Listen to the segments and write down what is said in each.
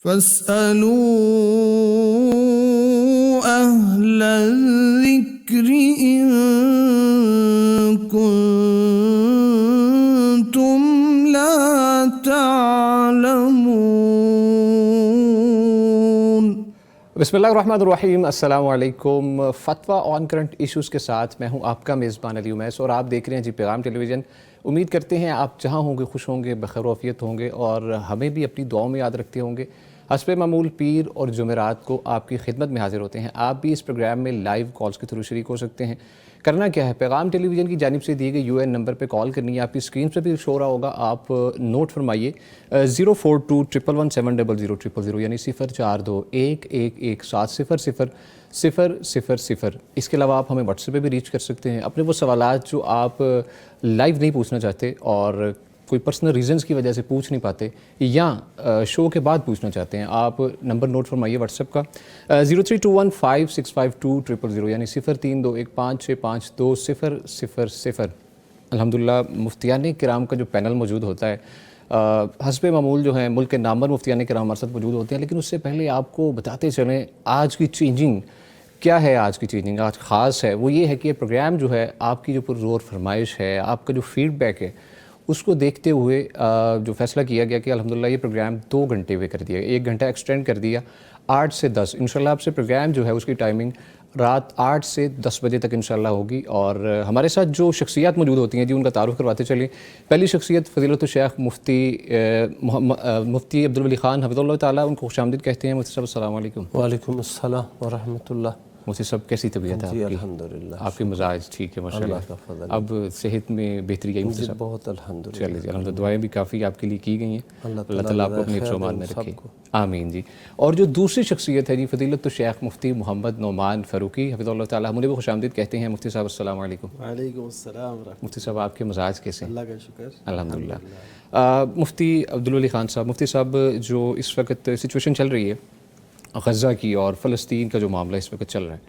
فاسألوا أهل الذكر إن كنتم لا تعلمون۔ بسم اللہ الرحمن الرحیم، السلام علیکم۔ فتویٰ آن کرنٹ ایشوز کے ساتھ میں ہوں آپ کا میزبان علی امیس، اور آپ دیکھ رہے ہیں جی پیغام ٹیلی ویژن۔ امید کرتے ہیں آپ جہاں ہوں گے خوش ہوں گے، بخیر و عافیت ہوں گے، اور ہمیں بھی اپنی دعاؤں میں یاد رکھتے ہوں گے۔ حسب معمول پیر اور جمعرات کو آپ کی خدمت میں حاضر ہوتے ہیں۔ آپ بھی اس پروگرام میں لائیو کالز کے تھرو شریک ہو سکتے ہیں۔ کرنا کیا ہے، پیغام ٹیلی ویژن کی جانب سے دیے گئے UN نمبر پہ کال کرنی ہے، آپ کی اسکرین پہ بھی شو رہا ہوگا، آپ نوٹ فرمائیے 04211700000، یعنی 04211700000۔ اس کے علاوہ آپ ہمیں واٹس ایپ پہ بھی ریچ کر سکتے ہیں اپنے وہ سوالات جو آپ لائیو نہیں پوچھنا چاہتے اور کوئی پرسنل ریزنز کی وجہ سے پوچھ نہیں پاتے، یا شو کے بعد پوچھنا چاہتے ہیں۔ آپ نمبر نوٹ فرمائیے واٹس ایپ کا 0321565200، یعنی 0321565200۔ الحمدللہ مفتیان کرام کا جو پینل موجود ہوتا ہے، حسب معمول جو ہیں ملک کے نامور مفتیان کرام ہمارے ساتھ موجود ہوتے ہیں، لیکن اس سے پہلے آپ کو بتاتے چلیں آج کی چینجنگ کیا ہے۔ آج کی چینجنگ آج خاص ہے، وہ یہ ہے کہ یہ پروگرام جو ہے آپ کی جو پرزور فرمائش ہے، آپ کا جو فیڈ بیک ہے، اس کو دیکھتے ہوئے جو فیصلہ کیا گیا کہ الحمدللہ یہ پروگرام 2 گھنٹے ہوئے کر دیا، 1 گھنٹہ ایکسٹینڈ کر دیا 8 سے 10۔ انشاءاللہ آپ سے پروگرام جو ہے اس کی ٹائمنگ رات 8 سے 10 بجے تک انشاءاللہ ہوگی۔ اور ہمارے ساتھ جو شخصیات موجود ہوتی ہیں جی ان کا تعارف کرواتے چلیں۔ پہلی شخصیت فضیلت الشیخ مفتی عبدالولی خان حفظہ اللہ تعالیٰ، ان کو خوش آمدید کہتے ہیں۔ مفتی صاحب السلام علیکم۔ وعلیکم السلام ورحمۃ اللہ۔ مفتی صاحب کیسی طبیعت ہے آپ کی؟ الحمدللہ، آپ کے مزاج ٹھیک ہے ماشاء اللہ اللہ؟ کا فضل، اب صحت میں بہتری آئی مفتی صاحب؟ بہت الحمدللہ۔ چلیے جی الحمدللہ، دعائیں بھی کافی آپ کے لیے کی گئی ہیں، اللہ تعالیٰ آپ کو اپنے حفظ و امان میں رکھے، آمین جی۔ اور جو دوسری شخصیت ہے جی فضیلت الشیخ مفتی محمد نعمان فاروقی حفظہ اللہ تعالیٰ، ہم انہیں بھی خوش آمدید کہتے ہیں۔ مفتی صاحب السلام علیکم۔ وعلیکم السلام ورحمۃ مفتی صاحب آپ کے مزاج کیسے ہیں؟ اللہ کا شکر الحمدللہ۔ مفتی عبدالولی خان صاحب، مفتی صاحب جو اس وقت سچویشن چل رہی ہے غزہ کی اور فلسطین کا جو معاملہ اس وقت چل رہا ہے،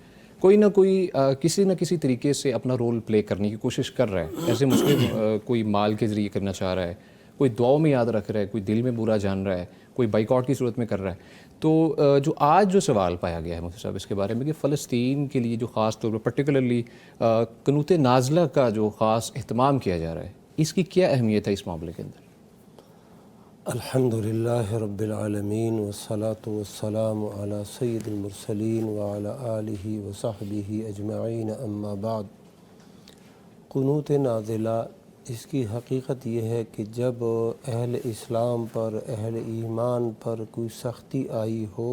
کوئی نہ کوئی کسی نہ کسی طریقے سے اپنا رول پلے کرنے کی کوشش کر رہا ہے۔ ایسے مسلم کوئی مال کے ذریعے کرنا چاہ رہا ہے، کوئی دعاؤں میں یاد رکھ رہا ہے، کوئی دل میں برا جان رہا ہے، کوئی بائیکاٹ کی صورت میں کر رہا ہے۔ تو جو آج جو سوال پایا گیا ہے مفتی صاحب اس کے بارے میں کہ فلسطین کے لیے جو خاص طور پر پرٹیکولرلی قنوت نازلہ کا جو خاص اہتمام کیا جا رہا ہے، اس کی کیا اہمیت ہے اس معاملے کے اندر؟ الحمدللہ رب العالمین، والصلاة والسلام علی سید المرسلین وعلی آلہ وصحبہ اجمعین، اما بعد۔ قنوت نازلہ، اس کی حقیقت یہ ہے کہ جب اہل اسلام پر، اہل ایمان پر کوئی سختی آئی ہو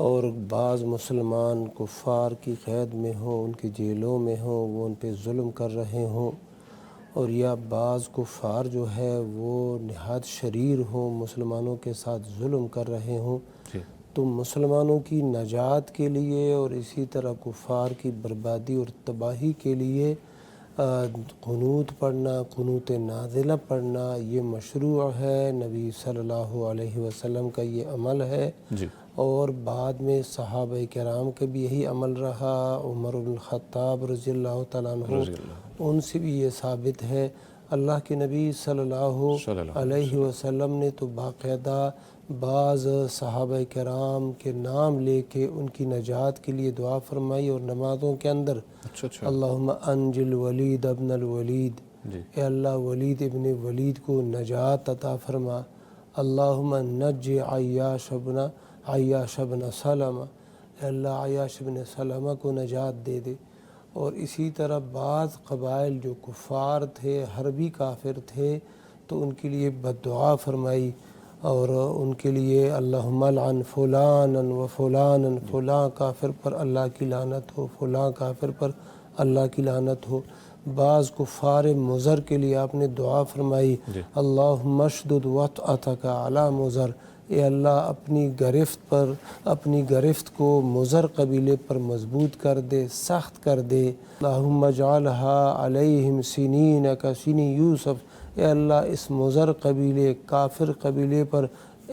اور بعض مسلمان کفار کی قید میں ہوں، ان کی جیلوں میں ہوں، وہ ان پہ ظلم کر رہے ہوں، اور یا بعض کفار جو ہے وہ نہایت شریر ہوں، مسلمانوں کے ساتھ ظلم کر رہے ہوں، تو مسلمانوں کی نجات کے لیے اور اسی طرح کفار کی بربادی اور تباہی کے لیے قنوت پڑھنا، قنوت نازلہ پڑھنا یہ مشروع ہے۔ نبی صلی اللہ علیہ وسلم کا یہ عمل ہے، اور بعد میں صحابہ کرام کا بھی یہی عمل رہا۔ عمر بن الخطاب رضی اللہ تعالیٰ عنہ، ان سے بھی یہ ثابت ہے۔ اللہ کے نبی صلی اللہ علیہ وسلم نے تو باقاعدہ بعض صحابہ کرام کے نام لے کے ان کی نجات کے لیے دعا فرمائی، اور نمازوں کے اندر اللہم انجل الولید ابن الولید، اے اللہ ولید ابن ولید کو نجات عطا فرما۔ اللہم نجی عیاش بن سلمہ، اے اللہ عیاش بن سلمہ کو نجات دے دے۔ اور اسی طرح بعض قبائل جو کفار تھے، حربی کافر تھے، تو ان کے لیے بد دعا فرمائی، اور ان کے لیے اللہم لعن فلانا و فلانا، فلاں کافر پر اللہ کی لعنت ہو، فلاں کافر پر اللہ کی لعنت ہو۔ بعض کفار مضر کے لیے آپ نے دعا فرمائی، اللہم اشدد وطأتک علی مضر، اے اللہ اپنی گرفت کو مضر قبیلے پر مضبوط کر دے، سخت کر دے۔ اللہم اجعلہا علیہم سنین کسنی یوسف، اے اللہ اس مضر قبیلے، کافر قبیلے پر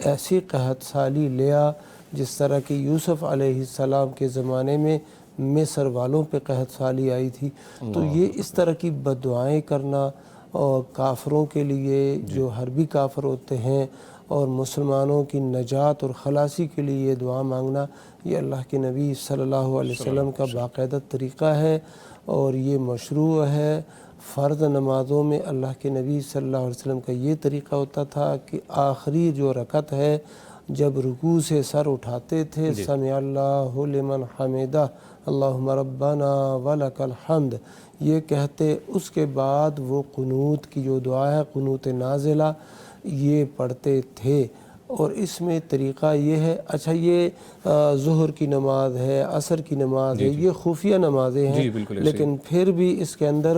ایسی قحط سالی لیا جس طرح کہ یوسف علیہ السلام کے زمانے میں مصر والوں پہ قحط سالی آئی تھی۔ تو یہ اس طرح کی بد دعائیں کرنا اور کافروں کے لیے جو حربی کافر ہوتے ہیں، اور مسلمانوں کی نجات اور خلاصی کے لیے یہ دعا مانگنا، یہ اللہ کے نبی صلی اللہ علیہ وسلم کا باقاعدہ طریقہ ہے اور یہ مشروع ہے۔ فرض نمازوں میں اللہ کے نبی صلی اللہ علیہ وسلم کا یہ طریقہ ہوتا تھا کہ آخری جو رکعت ہے جب رکوع سے سر اٹھاتے تھے، سمع اللہ لمن حمدہ اللہم ربنا ولک الحمد، یہ کہتے اس کے بعد وہ قنوت کی جو دعا ہے قنوت نازلہ یہ پڑھتے تھے۔ اور اس میں طریقہ یہ ہے، اچھا یہ ظہر کی نماز ہے، عصر کی نماز ہے، یہ خفیہ نمازیں ہیں، لیکن پھر بھی اس کے اندر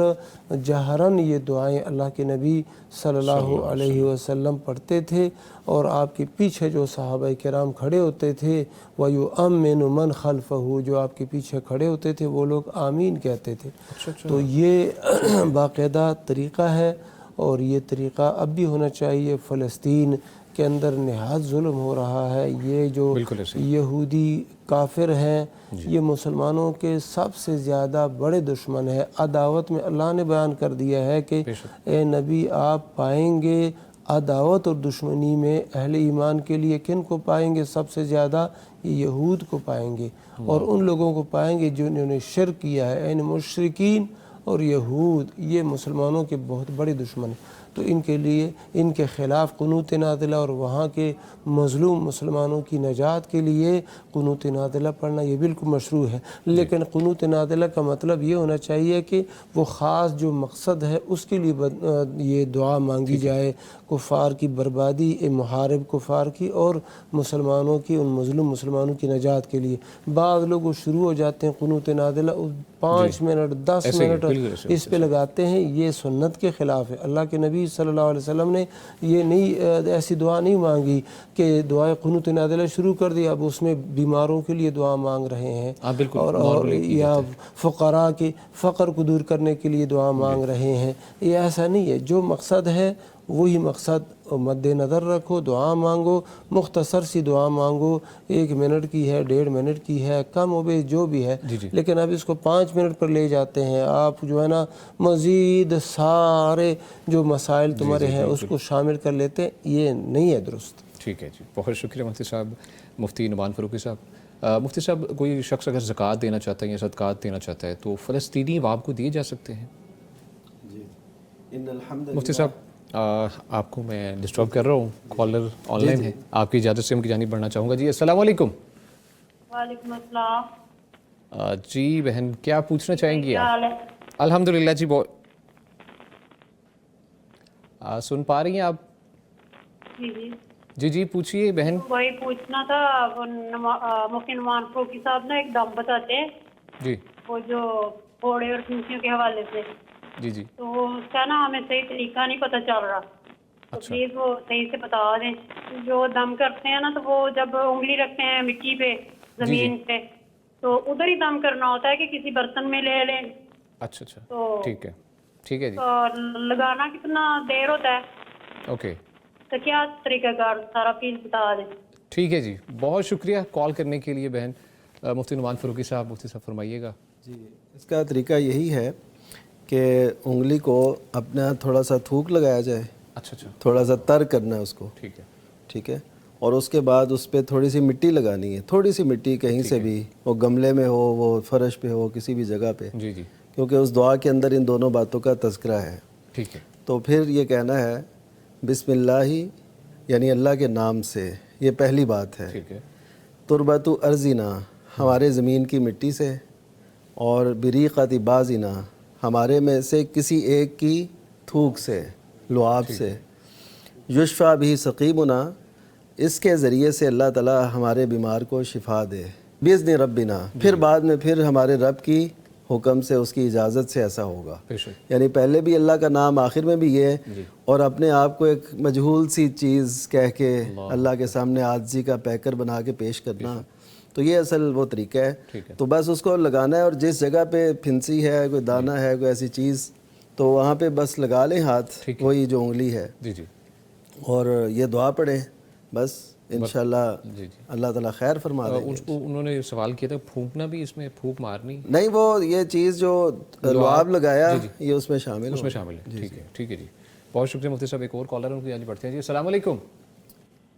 جہراً یہ دعائیں اللہ کے نبی صلی اللہ علیہ وسلم پڑھتے تھے، اور آپ کے پیچھے جو صحابہ کرام کھڑے ہوتے تھے وَيُؤَمِّنُ مَنْ خَلْفَهُ، جو آپ کے پیچھے کھڑے ہوتے تھے وہ لوگ آمین کہتے تھے۔ تو یہ باقاعدہ طریقہ ہے اور یہ طریقہ اب بھی ہونا چاہیے۔ فلسطین کے اندر نہایت ظلم ہو رہا ہے، یہ جو یہودی کافر ہیں یہ مسلمانوں کے سب سے زیادہ بڑے دشمن ہے۔ عداوت میں اللہ نے بیان کر دیا ہے کہ اے نبی آپ پائیں گے عداوت اور دشمنی میں اہل ایمان کے لیے کن کو پائیں گے؟ سب سے زیادہ یہود کو پائیں گے اور ان لوگوں کو پائیں گے جنہوں نے شرک کیا ہے، یعنی مشرکین اور یہود یہ مسلمانوں کے بہت بڑے دشمن ہیں۔ تو ان کے لیے ان کے خلاف قنوت نازلہ اور وہاں کے مظلوم مسلمانوں کی نجات کے لیے قنوت نازلہ پڑھنا یہ بالکل مشروع ہے، لیکن قنوت نازلہ کا مطلب یہ ہونا چاہیے کہ وہ خاص جو مقصد ہے اس کے لیے یہ دعا مانگی جائے، کفار کی بربادی، محارب کفار کی اور مسلمانوں کی، ان مظلوم مسلمانوں کی نجات کے لیے۔ بعض لوگ شروع ہو جاتے ہیں قنوت نازلہ 5 منٹ 10 منٹ اس پہ لگاتے ہیں، یہ سنت کے خلاف ہے۔ اللہ کے نبی صلی اللہ علیہ وسلم نے یہ نہیں ایسی دعا نہیں مانگی کہ دعائے قنوت نازلہ شروع کر دیا، اب اس میں بیماروں کے لیے دعا مانگ رہے ہیں اور یا فقراء کے فقر کو دور کرنے کے لیے دعا مانگ رہے ہیں، یہ ایسا نہیں ہے۔ جو مقصد ہے وہی مقصد مد نظر رکھو، دعا مانگو، مختصر سی دعا مانگو، 1 منٹ کی ہے، 1.5 منٹ کی ہے، کم ہو بیش جو بھی ہے، لیکن اب اس کو 5 منٹ پر لے جاتے ہیں آپ، جو ہے نا مزید سارے جو مسائل تمہارے ہیں اس کو شامل کر لیتے ہیں، یہ نہیں ہے درست۔ ٹھیک ہے جی، بہت شکریہ مفتی صاحب، مفتی نعمان فاروقی صاحب۔ مفتی صاحب کوئی شخص اگر زکوٰۃ دینا چاہتا ہے یا صدقات دینا چاہتا ہے تو فلسطینی عوام کو دیے جا سکتے ہیں؟ مفتی صاحب آپ کو میں ڈسٹرب کر رہا ہوں، کالر آن لائن ہے، آپ کی اجازت سے ان کی جانب بڑھنا چاہوں گا۔ جی السلام علیکم۔ وعلیکم السلام۔ جی بہن کیا پوچھنا چاہیں گی آپ؟ الحمدللہ جی، سن پا رہی ہیں آپ؟ جی پوچھیے بہن۔ وہی پوچھنا تھا، مفتی نعمان فاروقی صاحب نے ایک دم بتاتے ہیں جی، وہ جو گھوڑے اور کھنسیوں کے حوالے سے، جی تو اس کا نا ہمیں صحیح طریقہ نہیں پتہ چل رہا، تو پلیز وہ صحیح سے بتا دیں۔ جو دم کرتے ہیں نا تو وہ جب انگلی رکھتے ہیں مٹی پہ زمین پہ تو ادھر ہی دم کرنا ہوتا ہے کہ کسی برتن میں لے لیں؟ اچھا تو ٹھیک ہے جی، اور لگانا کتنا دیر ہوتا ہے؟ اوکے، تو کیا طریقہ کار سارا پلیز بتا دیں۔ ٹھیک ہے جی، بہت شکریہ کال کرنے کے لیے بہن۔ مفتی نعمان فاروقی صاحب، مفتی صاحب فرمائیے گا۔ جی، اس کا طریقہ یہی ہے کہ انگلی کو اپنا تھوڑا سا تھوک لگایا جائے، اچھا، تھوڑا سا تر کرنا ہے اس کو، ٹھیک ہے، اور اس کے بعد اس پہ تھوڑی سی مٹی لگانی ہے، تھوڑی سی مٹی کہیں سے بھی، وہ گملے میں ہو، وہ فرش پہ ہو، کسی بھی جگہ پہ، جی کیونکہ اس دعا کے اندر ان دونوں باتوں کا تذکرہ ہے۔ ٹھیک ہے، تو پھر یہ کہنا ہے بسم اللہ، یعنی اللہ کے نام سے، یہ پہلی بات ہے۔ ٹھیک ہے، تربت ارضنا، ہمارے زمین کی مٹی سے، اور بریقت بازنا، ہمارے میں سے کسی ایک کی تھوک سے، لعاب سے، یشفا بھی سقیمنا، اس کے ذریعے سے اللہ تعالیٰ ہمارے بیمار کو شفا دے، باذن ربنا، پھر بعد میں پھر ہمارے رب کی حکم سے، اس کی اجازت سے ایسا ہوگا۔ یعنی پہلے بھی اللہ کا نام، آخر میں بھی یہ، اور اپنے آپ کو ایک مجہول سی چیز کہہ کے اللہ کے سامنے عاجزی کا پیکر بنا کے پیش کرنا، تو یہ اصل وہ طریقہ ہے۔ تو بس اس کو لگانا ہے، اور جس جگہ پہ پھنسی ہے، کوئی دانہ ہے، کوئی ایسی چیز، تو وہاں پہ بس لگا لیں ہاتھ، وہی جو انگلی ہے، اور یہ دعا پڑھیں، بس انشاءاللہ اللہ تعالیٰ خیر فرما دیں گے۔ انہوں نے سوال کیا تھا پھونکنا بھی، اس میں پھونک مارنی نہیں، وہ یہ چیز جو لعاب لگایا یہ اس میں شامل ہے۔ ٹھیک ہے جی، بہت شکریہ مفتی صاحب۔ ایک اور کالر ان کی جانب بڑھتے ہیں۔ جی السلام علیکم۔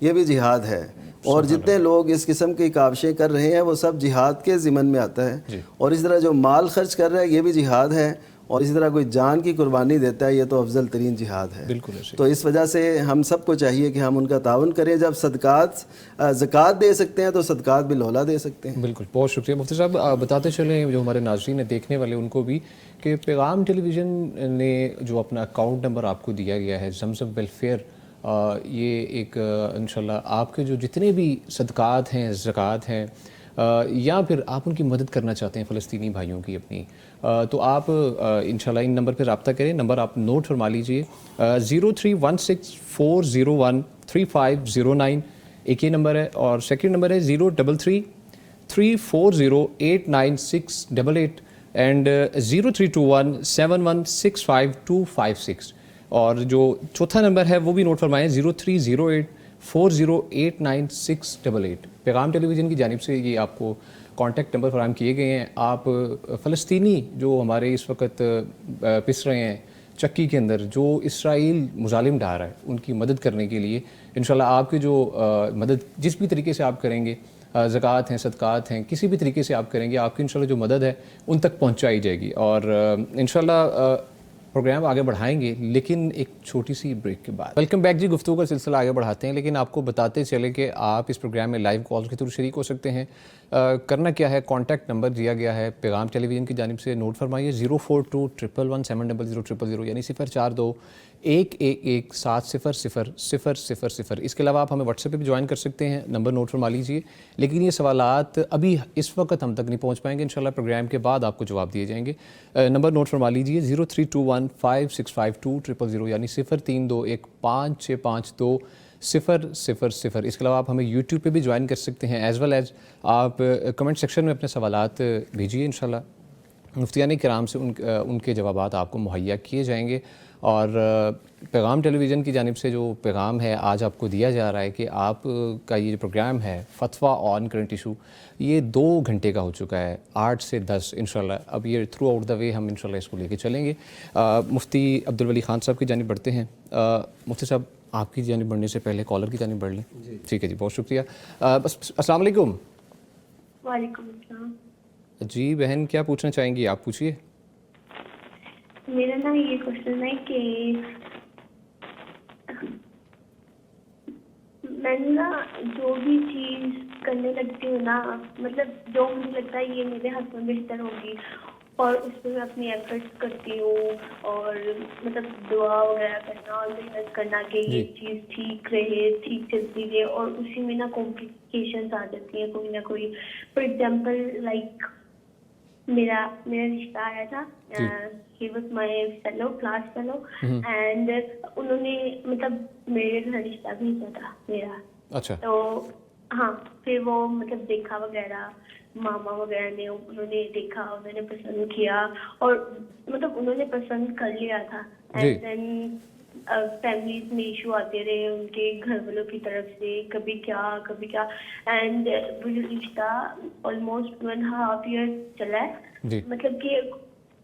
یہ بھی جہاد ہے. اور جتنے لوگ اس قسم کی کاوشیں کر رہے ہیں وہ سب جہاد کے ضمن میں آتا ہے. اور اس طرح جو مال خرچ کر رہا ہے یہ بھی جہاد ہے. اور اسی طرح کوئی جان کی قربانی دیتا ہے یہ تو افضل ترین جہاد ہے. بالکل ایسے. تو اس وجہ سے ہم سب کو چاہیے کہ ہم ان کا تعاون کریں. جب صدقات زکوٰۃ دے سکتے ہیں تو صدقات بالولا دے سکتے ہیں. بالکل, بہت شکریہ مفتی صاحب. بتاتے چلیں جو ہمارے ناظرین ہیں, دیکھنے والے, ان کو بھی کہ پیغام ٹیلی ویژن نے جو اپنا اکاؤنٹ نمبر آپ کو دیا گیا ہے زمزم ویلفیئر, یہ ایک انشاءاللہ آپ کے جو جتنے بھی صدقات ہیں, زکوٰۃ ہیں, یا پھر آپ ان کی مدد کرنا چاہتے ہیں فلسطینی بھائیوں کی اپنی, تو آپ انشاءاللہ ان نمبر پہ رابطہ کریں. نمبر آپ نوٹ فرما لیجئے, 0316401350 ایک یہ نمبر ہے, اور سیکنڈ نمبر ہے 0333408968 اینڈ 0321716526. اور جو چوتھا نمبر ہے وہ بھی نوٹ فرمائیں, 0308408968. پیغام ٹیلی ویژن کی جانب سے یہ آپ کو کانٹیکٹ نمبر فراہم کیے گئے ہیں. آپ فلسطینی جو ہمارے اس وقت پس رہے ہیں چکی کے اندر, جو اسرائیل مظالم ڈھا رہا ہے, ان کی مدد کرنے کے لیے انشاءاللہ آپ کی جو مدد جس بھی طریقے سے آپ کریں گے, زکوٰۃ ہیں, صدقات ہیں, کسی بھی طریقے سے آپ کریں گے, آپ کی انشاءاللہ جو مدد ہے ان تک پہنچائی جائے گی. اور انشاءاللہ پروگرام آگے بڑھائیں گے لیکن ایک چھوٹی سی بریک کے بعد. ویلکم بیک جی, گفتگو کا سلسلہ آگے بڑھاتے ہیں, لیکن آپ کو بتاتے چلیں کہ آپ اس پروگرام میں لائیو کالز کے تھرو شریک ہو سکتے ہیں. کرنا کیا ہے, کانٹیکٹ نمبر دیا گیا ہے پیغام ٹیلی ویژن کی جانب سے, نوٹ فرمائیے 042111700000, یعنی 042111700000. اس کے علاوہ آپ ہمیں واٹس ایپ پہ بھی جوائن کر سکتے ہیں, نمبر نوٹ فرما لیجیے. لیکن یہ سوالات ابھی اس وقت ہم تک نہیں پہنچ پائیں گے, انشاءاللہ پروگرام کے بعد آپ کو جواب دیے جائیں گے. نمبر نوٹ فرما لیجیے 032156520000, یعنی 032156520000. اس کے علاوہ آپ ہمیں یوٹیوب پہ بھی جوائن کر سکتے ہیں, ایز ویل ایز آپ کمنٹ سیکشن میں اپنے سوالات بھیجیے. انشاءاللہ مفتیان کرام سے ان کے جوابات آپ کو مہیا کیے جائیں گے. اور پیغام ٹیلی ویژن کی جانب سے جو پیغام ہے آج آپ کو دیا جا رہا ہے کہ آپ کا یہ جو پروگرام ہے فتویٰ آن کرنٹ ایشو, یہ 2 گھنٹے کا ہو چکا ہے, 8 سے 10 انشاءاللہ. اب یہ تھرو آؤٹ دا وے ہم انشاءاللہ اس کو لے کے چلیں گے. مفتی عبدالولی خان صاحب کی جانب بڑھتے ہیں. مفتی صاحب آپ کی جانب بڑھنے سے پہلے کالر کی جانب بڑھ لیں. ٹھیک ہے جی, بہت شکریہ. السلام علیکم. وعلیکم السلام. جی بہن, کیا پوچھنا چاہیں گی, آپ پوچھیے. میرا نا یہ کوشچن ہے کہ میں نا جو بھی چیز کرنے لگتی ہوں نا, مطلب جو مجھے لگتا ہے یہ میرے ہاتھ میں بہتر ہوگی, اور اس پہ میں اپنی ایفرٹس کرتی ہوں, اور مطلب دعا وغیرہ کرنا اور محنت کرنا کہ یہ چیز ٹھیک رہے, ٹھیک چلتی رہے, اور اسی میں نا کمپلیکیشنز آ جاتی ہیں کوئی نہ کوئی. فار ایگزامپل لائک میرا رشتہ آیا تھا, he was my fellow, class fellow, and انہوں نے مطلب میرے گھر رشتہ بھیجا تھا میرا. اچھا. تو ہاں, پھر وہ مطلب دیکھا وغیرہ, ماما وغیرہ نے, انہوں نے دیکھا, انہوں نے پسند کیا, اور مطلب انہوں نے پسند کر لیا تھا. اینڈ دین فیملیز میں ایشو آتے رہے ان کے گھر والوں کی طرف سے, کبھی کیا, اینڈ وہ رشتہ آلموسٹ 1.5 years چلا ہے. مطلب کہ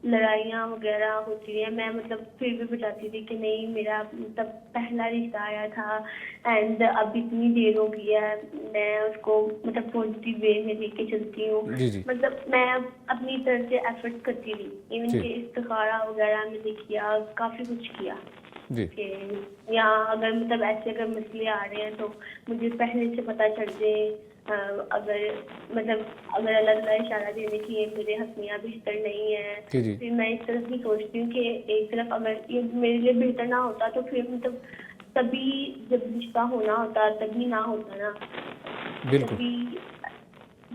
لڑائیاں وغیرہ ہوتی ہیں, میں مطلب پھر بھی بتاتی تھی کہ نہیں میرا مطلب پہلا رشتہ آیا تھا, اینڈ اب اتنی دیر ہو گئی ہے, میں اس کو مطلب پازیٹیو وے میں لے کے چلتی ہوں. مطلب میں اپنی طرف سے ایفرٹ کرتی رہی, ایون کہ استخارہ وغیرہ میں نے کیا, کافی کچھ کیا. کہ یا اگر مطلب ایسے اگر مسئلے آ رہے ہیں تو مجھے پہلے سے پتہ چل جائے, اگر اللہ تعالیٰ اشارہ دینے کی میرے حق میں بہتر نہیں ہے, پھر میں اس طرف بھی سوچتی ہوں کہ ایک طرف اگر یہ میرے لیے بہتر نہ ہوتا تو پھر مطلب تبھی جب رشتہ ہونا ہوتا تبھی نہ ہوتا نا. بالکل.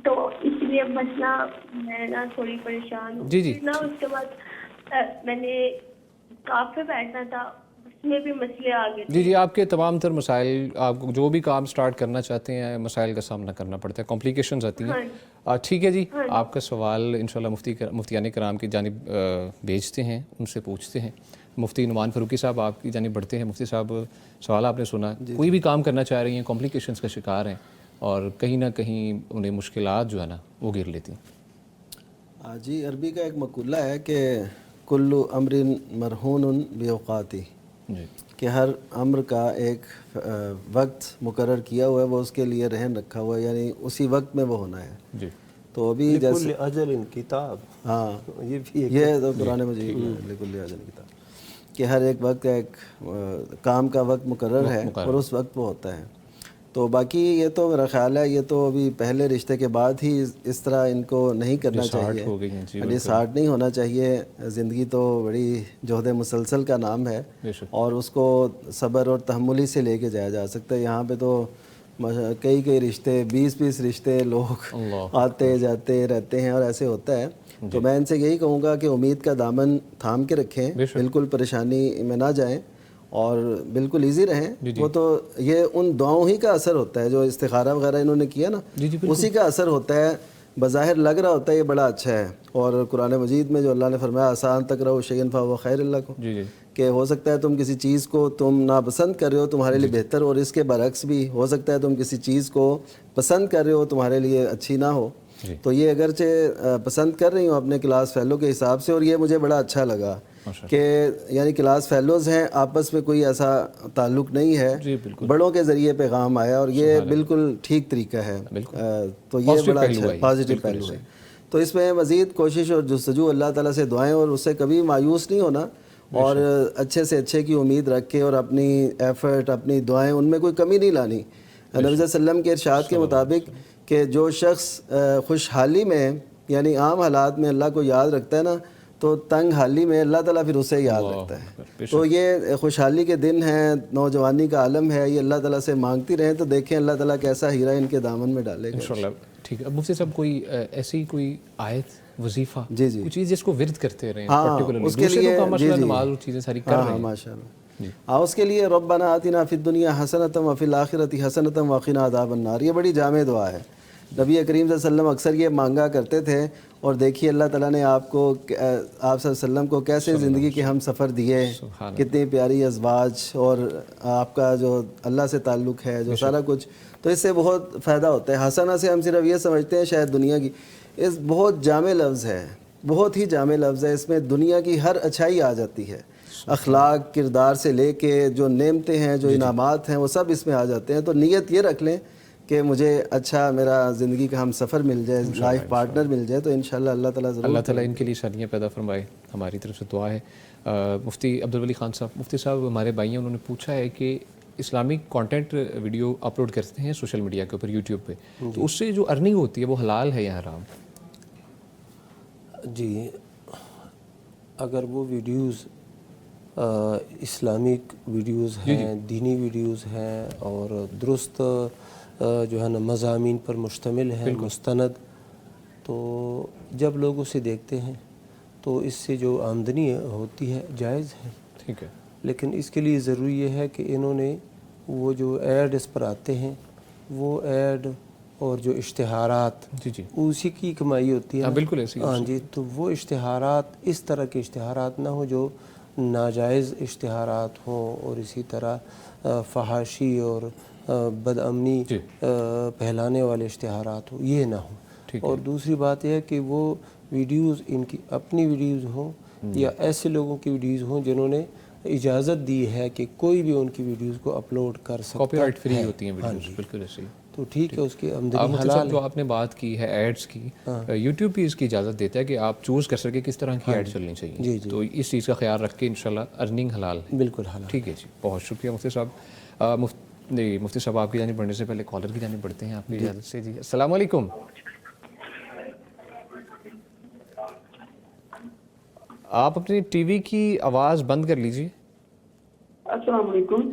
تو اس لیے مسئلہ میں نا تھوڑی پریشان ہوں. نا اس کے بعد میں نے کافی بیٹھنا تھا, میں بھی مسئلے آ گئے. جی آپ کے تمام تر مسائل, آپ جو بھی کام سٹارٹ کرنا چاہتے ہیں مسائل کا سامنا کرنا پڑتا ہے, کمپلیکیشنز آتی ہیں. ٹھیک ہے جی, آپ کا سوال انشاءاللہ مفتیان کرام کی جانب بھیجتے ہیں, ان سے پوچھتے ہیں. مفتی نعمان فاروقی صاحب آپ کی جانب بڑھتے ہیں. مفتی صاحب سوال آپ نے سنا, کوئی بھی کام کرنا چاہ رہی ہیں, کمپلیکیشنز کا شکار ہیں, اور کہیں نہ کہیں انہیں مشکلات جو ہے نا وہ گھیر لیتی ہیں. جی عربی کا ایک مقولہ ہے کہ کل امر مرہون باوقاتی, کہ ہر امر کا ایک وقت مقرر کیا ہوا ہے، وہ اس کے لیے رہن رکھا ہوا ہے، یعنی اسی وقت میں وہ ہونا ہے. جی تو ابھی جیسے لکل اجل کتاب، ہاں یہ بھی ایک یہ تو قرآن مجید میں لکل اجل کتاب کہ ہر ایک وقت کا ایک کام کا وقت مقرر ہے اور اس وقت وہ ہوتا ہے. تو باقی یہ تو میرا خیال ہے یہ تو ابھی پہلے رشتے کے بعد ہی اس طرح ان کو نہیں کرنا چاہیے. یہ 60 نہیں ہونا چاہیے. زندگی تو بڑی جہد مسلسل کا نام ہے اور اس کو صبر اور تحملی سے لے کے جایا جا سکتا ہے. یہاں پہ تو کئی رشتے 20 رشتے لوگ آتے جاتے رہتے ہیں اور ایسے ہوتا ہے. تو میں ان سے یہی کہوں گا کہ امید کا دامن تھام کے رکھیں، بالکل پریشانی میں نہ جائیں اور بالکل ایزی رہیں. وہ تو یہ ان دعاؤں ہی کا اثر ہوتا ہے جو استخارہ وغیرہ انہوں نے کیا نا، اسی کا اثر ہوتا ہے. بظاہر لگ رہا ہوتا ہے یہ بڑا اچھا ہے، اور قرآن مجید میں جو اللہ نے فرمایا آسان تکرہوا شیئا فہو خیر لکم، کہ ہو سکتا ہے تم کسی چیز کو تم ناپسند کر رہے ہو تمہارے لیے بہتر، اور اس کے برعکس بھی ہو سکتا ہے تم کسی چیز کو پسند کر رہے ہو تمہارے لیے اچھی نہ ہو. تو یہ اگرچہ پسند کر رہی ہوں اپنے کلاس فیلو کے حساب سے، اور یہ مجھے بڑا اچھا لگا کہ یعنی کلاس فیلوز ہیں، آپس میں کوئی ایسا تعلق نہیں ہے، بڑوں کے ذریعے پیغام آیا اور یہ بالکل ٹھیک طریقہ ہے. تو یہ بڑا اچھا پازیٹیو پہلو ہے. تو اس میں مزید کوشش اور جستجو اللہ تعالیٰ سے دعائیں، اور اس سے کبھی مایوس نہیں ہونا اور اچھے سے اچھے کی امید رکھ کے اور اپنی ایفرٹ اپنی دعائیں ان میں کوئی کمی نہیں لانی. نبی صلی اللہ علیہ وسلم کے ارشاد کے مطابق کہ جو شخص خوشحالی میں یعنی عام حالات میں اللہ کو یاد رکھتا ہے نا، تو تنگ حالی میں اللہ تعالیٰ پھر اسے یاد رکھتا ہے. تو یہ خوشحالی کے دن ہیں، نوجوانی کا عالم ہے، یہ اللہ تعالیٰ سے مانگتی رہیں تو دیکھیں اللہ تعالیٰ کیسا ہیرا ان کے دامن میں ڈالے گا انشاءاللہ. ٹھیک ہے. اب مفتی صاحب کوئی ایسی کوئی آیت وظیفہ جی کوئی چیز جس کو ورد کرتے رہیں پرٹیکولرلی اس کے لیے نماز اور چیزیں ساری کر رہے ہیں ماشاء اللہ. اس کے لیے ربنا آتنا فی الدنیا حسنۃ وفی الآخرۃ حسنۃ وقنا عذاب النار، یہ بڑی جامع دعا ہے. نبی کریم صلی اللہ علیہ وسلم اکثر یہ مانگا کرتے تھے، اور دیکھیے اللہ تعالیٰ نے آپ صلی اللہ علیہ وسلم کو کیسے زندگی کے ہم سفر دیے، کتنی پیاری ازواج اور آپ کا جو اللہ سے تعلق ہے جو سارا کچھ. تو اس سے بہت فائدہ ہوتا ہے. حسنہ سے ہم صرف یہ سمجھتے ہیں شاید دنیا کی، اس بہت جامع لفظ ہے، بہت ہی جامع لفظ ہے. اس میں دنیا کی ہر اچھائی آ جاتی ہے، اخلاق کردار سے لے کے جو نعمتیں ہیں جو انعامات ہیں وہ سب اس میں آ جاتے ہیں. تو نیت یہ رکھ لیں کہ مجھے اچھا میرا زندگی کا ہم سفر مل جائے، لائف پارٹنر مل جائے، تو انشاءاللہ اللہ تعالیٰ ضرور اللہ تعالیٰ ان کے لیے شادیاں پیدا فرمائے. ہماری طرف سے دعا ہے. مفتی عبدالولی خان صاحب، مفتی صاحب ہمارے بھائی ہیں، انہوں نے پوچھا ہے کہ اسلامک کانٹینٹ ویڈیو اپلوڈ کرتے ہیں سوشل میڈیا کے اوپر یوٹیوب پہ، تو اس سے جو ارننگ ہوتی ہے وہ حلال ہے یا حرام؟ جی اگر وہ ویڈیوز اسلامک ویڈیوز ہیں، دینی ویڈیوز ہیں اور درست جو ہے نا مضامین پر مشتمل ہے، مستند، تو جب لوگ اسے دیکھتے ہیں تو اس سے جو آمدنی ہوتی ہے جائز ہے. ٹھیک ہے. لیکن اس کے لیے ضروری یہ ہے کہ انہوں نے وہ جو ایڈ اس پر آتے ہیں وہ ایڈ اور جو اشتہارات اسی کی کمائی ہوتی ہے. بالکل ایسی. ہاں جی. تو وہ اشتہارات اس طرح کے اشتہارات نہ ہوں جو ناجائز اشتہارات ہوں، اور اسی طرح فحاشی اور بد امنی پھیلانے والے اشتہارات ہوں، یہ نہ ہوں. اور دوسری بات یہ ہے کہ وہ ویڈیوز ان کی اپنی ویڈیوز ہوں یا ایسے لوگوں کی ویڈیوز ہوں جنہوں نے اجازت دی ہے کہ کوئی بھی ان کی ویڈیوز کو اپلوڈ کر سکتا ہے. کاپی رائٹ فری ہوتی ہیں ویڈیوز. بالکل ایسے ہی. تو ٹھیک ہے، اس کی آمدنی حلال ہے. جو آپ نے بات کی ہے ایڈز کی، یوٹیوب بھی اس کی اجازت دیتا ہے کہ آپ چوز کر سکیں کس طرح کی ایڈ چلنی چاہیے. تو اس چیز کا خیال رکھ کے انشاءاللہ ارننگ حلال ہے. بالکل حلال. ٹھیک ہے جی، بہت شکریہ مفتی صاحب. مفتی صاحب آپ کی جانب بڑھنے سے پہلے کالر کی جانب بڑھتے ہیں آپ کی اجازت سے. جی السلام علیکم. آپ اپنی ٹی وی کی آواز بند کر لیجیے. السلام علیکم.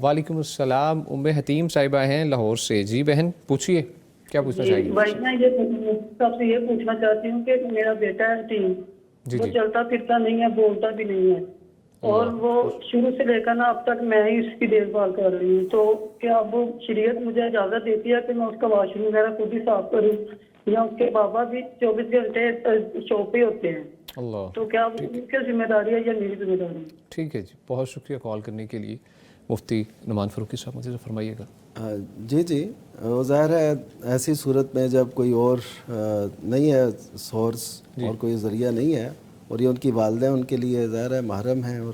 وعلیکم السلام. ام حتیم صاحبہ ہیں لاہور سے. جی بہن پوچھیے، کیا پوچھنا چاہیے؟ بھائی میں سب سے یہ پوچھنا چاہتی ہوں کہ میرا بیٹا ہے ٹیم، وہ چلتا پھرتا نہیں ہے، بولتا بھی نہیں ہے، اور وہ شروع سے لے کر نا اب تک میں ہی اس کی دیکھ بھال کر رہی ہوں. تو کیا وہ شریعت مجھے اجازت دیتی ہے کہ میں اس کا واش روم وغیرہ خود ہی صاف کروں، یا اس کے بابا بھی 24 گھنٹے شاپ پہ ہوتے ہیں؟ تو کیا وہ ان کی ذمہ داری ہے یا میری ذمہ داری؟ ٹھیک ہے جی، بہت شکریہ کال کرنے کے لیے. مفتی نعمان فاروقی صاحب مجھے فرمائیے گا. جی وہ ظاہر ہے ایسی صورت میں جب کوئی اور نہیں ہے سورس اور کوئی ذریعہ نہیں ہے، اور یہ ان کی والدہ ان کے لیے ظاہر ہے محرم ہیں، اور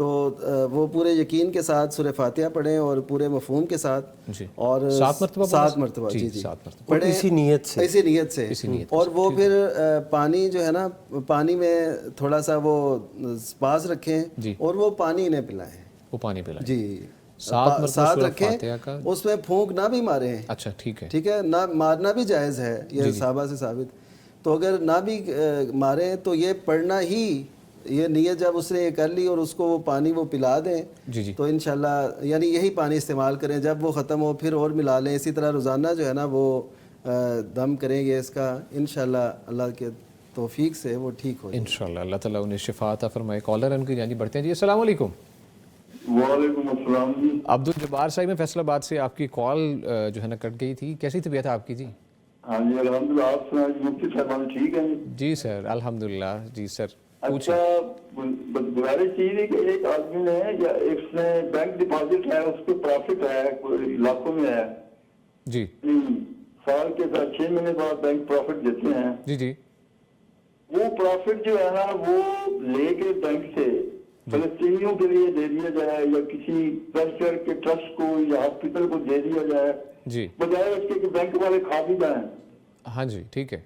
تو وہ پورے یقین کے ساتھ سورہ فاتحہ پڑھیں اور پورے مفہوم کے ساتھ جی اور 7 مرتبہ جی 7 مرتبہ پڑھیں اسی نیت سے اسی نیت سے اور وہ پھر پانی جو ہے نا پانی میں تھوڑا سا وہ پاس رکھیں اور وہ پانی انہیں پلائیں، وہ پانی پلائیں جی 7 ساتھ مرتبہ رکھیں، فاتحہ کا. اس میں پھونک نہ بھی ماریں، اچھا ٹھیک ہے، ٹھیک ہے، نہ مارنا بھی جائز ہے، یہ صحابہ سے ثابت. تو اگر نہ بھی ماریں تو یہ پڑھنا ہی، یہ نیت جب اس نے یہ کر لی اور اس کو وہ پانی وہ پلا دیں جی تو انشاءاللہ یعنی یہی پانی استعمال کریں، جب وہ ختم ہو پھر اور ملا لیں. اسی طرح روزانہ جو ہے نا وہ دم کریں گے اس کا، انشاءاللہ اللہ کے توفیق سے وہ ٹھیک ہو جائے انشاءاللہ. اللہ تعالیٰ انہیں شفا عطا فرمائے. کالر ان کی جانب بڑھتے ہیں جی. السلام علیکم. وعلیکم السلام جی. عبدالجبار صاحب میں فیصل آباد سے آپ کی کال جو ہے نا کٹ گئی تھی. کیسی طبیعت ہے آپ کی جی؟ ہاں جی الحمدللہ. آپ سنائیں مفتی صاحبان ٹھیک ہیں جی سر الحمدللہ. جی سر اچھا گزارش چاہیے کہ ایک آدمی نے یا اس نے بینک ڈپازٹ ہے اس کو پرافٹ ہے لاکھوں میں ہے جی سال کے ساتھ 6 مہینے بعد بینک پرافٹ دیتے ہیں. جی جی وہ پرافٹ جو ہے نا وہ لے کے بینک سے فلسطینیوں کے لیے دے دیا جائے یا کسی ویلفیئر کے ٹرسٹ کو یا ہاسپٹل کو دے دیا جائے جی بجائے اس کے کہ بینک والے کھا بھی جائیں. ہاں جی ٹھیک ہے.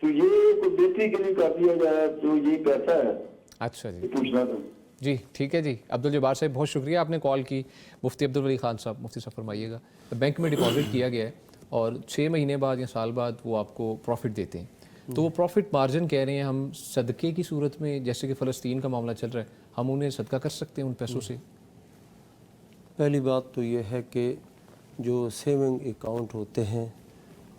تو یہ کوئی بیٹی کے لیے کر دیا جائے تو یہ کیسا ہے؟ اچھا جی پوچھنا تھا. جی ٹھیک ہے جی. عبدالجبار صاحب بہت شکریہ آپ نے کال کی. مفتی عبدالولی خان صاحب مفتی صاحب فرمائیے گا. بینک میں ڈپازٹ کیا گیا ہے اور 6 مہینے بعد یا سال بعد وہ آپ کو پروفٹ دیتے ہیں تو وہ پروفٹ مارجن کہہ رہے ہیں ہم صدقے کی صورت میں، جیسے کہ فلسطین کا معاملہ چل رہا ہے، ہم انہیں صدقہ کر سکتے ہیں ان پیسوں سے؟ پہلی بات تو یہ ہے کہ جو سیونگ اکاؤنٹ ہوتے ہیں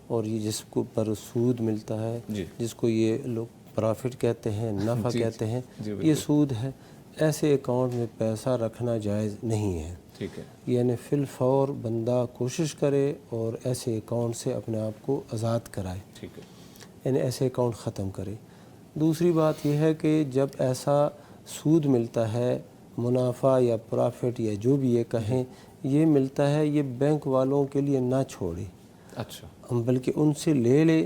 اور یہ جس کو پر سود ملتا ہے جس کو یہ لوگ پرافٹ کہتے ہیں، نفع کہتے ہیں، یہ سود ہے. ایسے اکاؤنٹ میں پیسہ رکھنا جائز نہیں ہے. ٹھیک ہے. یعنی فی الفور بندہ کوشش کرے اور ایسے اکاؤنٹ سے اپنے آپ کو آزاد کرائے. ٹھیک ہے. یعنی ایسے اکاؤنٹ ختم کرے. دوسری بات یہ ہے کہ جب ایسا سود ملتا ہے، منافع یا پرافٹ یا جو بھی یہ کہیں، یہ ملتا ہے، یہ بینک والوں کے لیے نہ چھوڑے. اچھا. بلکہ ان سے لے لے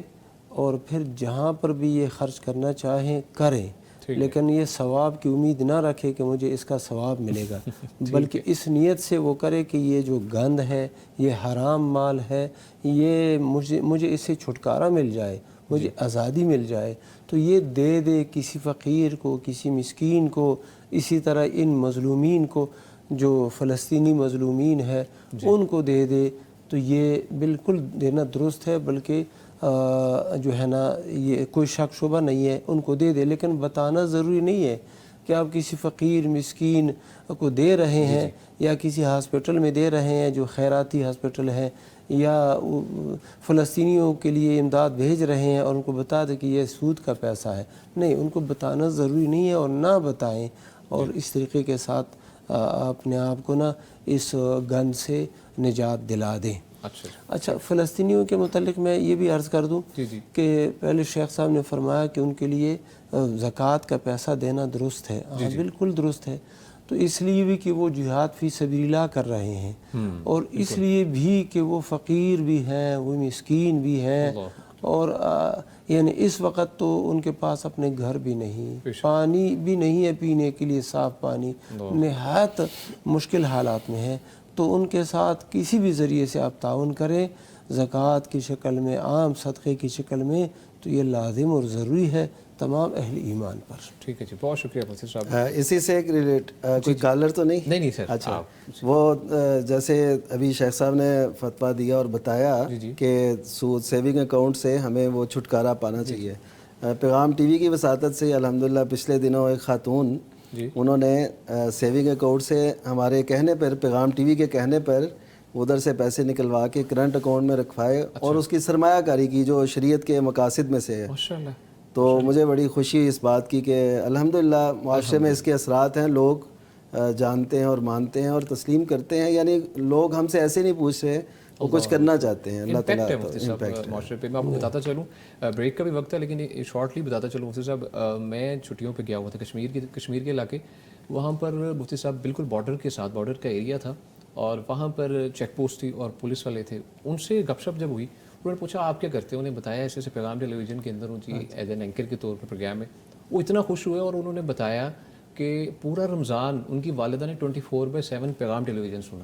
اور پھر جہاں پر بھی یہ خرچ کرنا چاہیں کریں، لیکن یہ ثواب کی امید نہ رکھے کہ مجھے اس کا ثواب ملے گا، بلکہ اس نیت سے وہ کرے کہ یہ جو گند ہے، یہ حرام مال ہے، یہ مجھے اس سے چھٹکارا مل جائے، مجھے آزادی مل جائے، تو یہ دے کسی فقیر کو، کسی مسکین کو. اسی طرح ان مظلومین کو جو فلسطینی مظلومین ہے ان کو دے تو یہ بالکل دینا درست ہے. بلکہ جو ہے نا یہ کوئی شک شبہ نہیں ہے، ان کو دے. لیکن بتانا ضروری نہیں ہے کہ آپ کسی فقیر مسکین کو دے رہے ہیں یا کسی ہاسپٹل میں دے رہے ہیں جو خیراتی ہاسپٹل ہے، یا فلسطینیوں کے لیے امداد بھیج رہے ہیں اور ان کو بتا دیں کہ یہ سود کا پیسہ ہے. نہیں، ان کو بتانا ضروری نہیں ہے اور نہ بتائیں، اور اس طریقے کے ساتھ اپنے آپ کو نا اس گند سے نجات دلا دیں. اچھا فلسطینیوں کے متعلق میں یہ بھی عرض کر دوں کہ پہلے شیخ صاحب نے فرمایا کہ ان کے لیے زکوٰۃ کا پیسہ دینا درست ہے. بالکل درست ہے. تو اس لیے بھی کہ وہ جہاد فی سبیل اللہ کر رہے ہیں، اور اس لیے بھی کہ وہ فقیر بھی ہیں، وہ مسکین بھی ہیں، اور یعنی اس وقت تو ان کے پاس اپنے گھر بھی نہیں، پانی بھی نہیں ہے پینے کے لیے، صاف پانی، نہایت مشکل حالات میں ہے. تو ان کے ساتھ کسی بھی ذریعے سے آپ تعاون کریں، زکوٰۃ کی شکل میں، عام صدقے کی شکل میں، تو یہ لازم اور ضروری ہے تمام اہل ایمان پر. ٹھیک ہے جی، بہت شکریہ مفتی صاحب. اسی سے ایک کوئی کالر تو نہیں؟ نہیں سر. اچھا، وہ جیسے ابھی شیخ صاحب نے فتویٰ دیا اور بتایا کہ سود سیونگ اکاؤنٹ سے ہمیں وہ چھٹکارا پانا چاہیے. پیغام ٹی وی کی وساطت سے الحمدللہ پچھلے دنوں ایک خاتون انہوں نے سیونگ اکاؤنٹ سے ہمارے کہنے پر، پیغام ٹی وی کے کہنے پر، ادھر سے پیسے نکلوا کے کرنٹ اکاؤنٹ میں رکھوائے اور اس کی سرمایہ کاری کی جو شریعت کے مقاصد میں سے ہے. تو مجھے بڑی خوشی اس بات کی کہ الحمدللہ معاشرے میں اس کے اثرات ہیں، لوگ جانتے ہیں اور مانتے ہیں اور تسلیم کرتے ہیں. یعنی لوگ ہم سے ایسے نہیں پوچھ رہے، وہ کچھ کرنا چاہتے ہیں. اللہ تعالیٰ معاشرے پہ. میں آپ کو بتاتا چلوں، بریک کا بھی وقت ہے لیکن شارٹلی بتاتا چلوں مفتی صاحب، میں چھٹیوں پہ گیا ہوا تھا کشمیر کے علاقے. وہاں پر مفتی صاحب بالکل بارڈر کے ساتھ، بارڈر کا ایریا تھا اور وہاں پر چیک پوسٹ تھی اور پولیس والے تھے. ان سے گپ شپ جب ہوئی، انہوں نے پوچھا آپ کیا کرتے ہیں؟ انہیں بتایا ایسے پیغام ٹیلی ویژن کے اندر ہوں جی ایز این اینکر کے طور پر پروگرام میں. وہ اتنا خوش ہوئے اور انہوں نے بتایا کہ کہ پورا رمضان ان کی والدہ نے 24/7 پیغام ٹیلی ویژن سنا,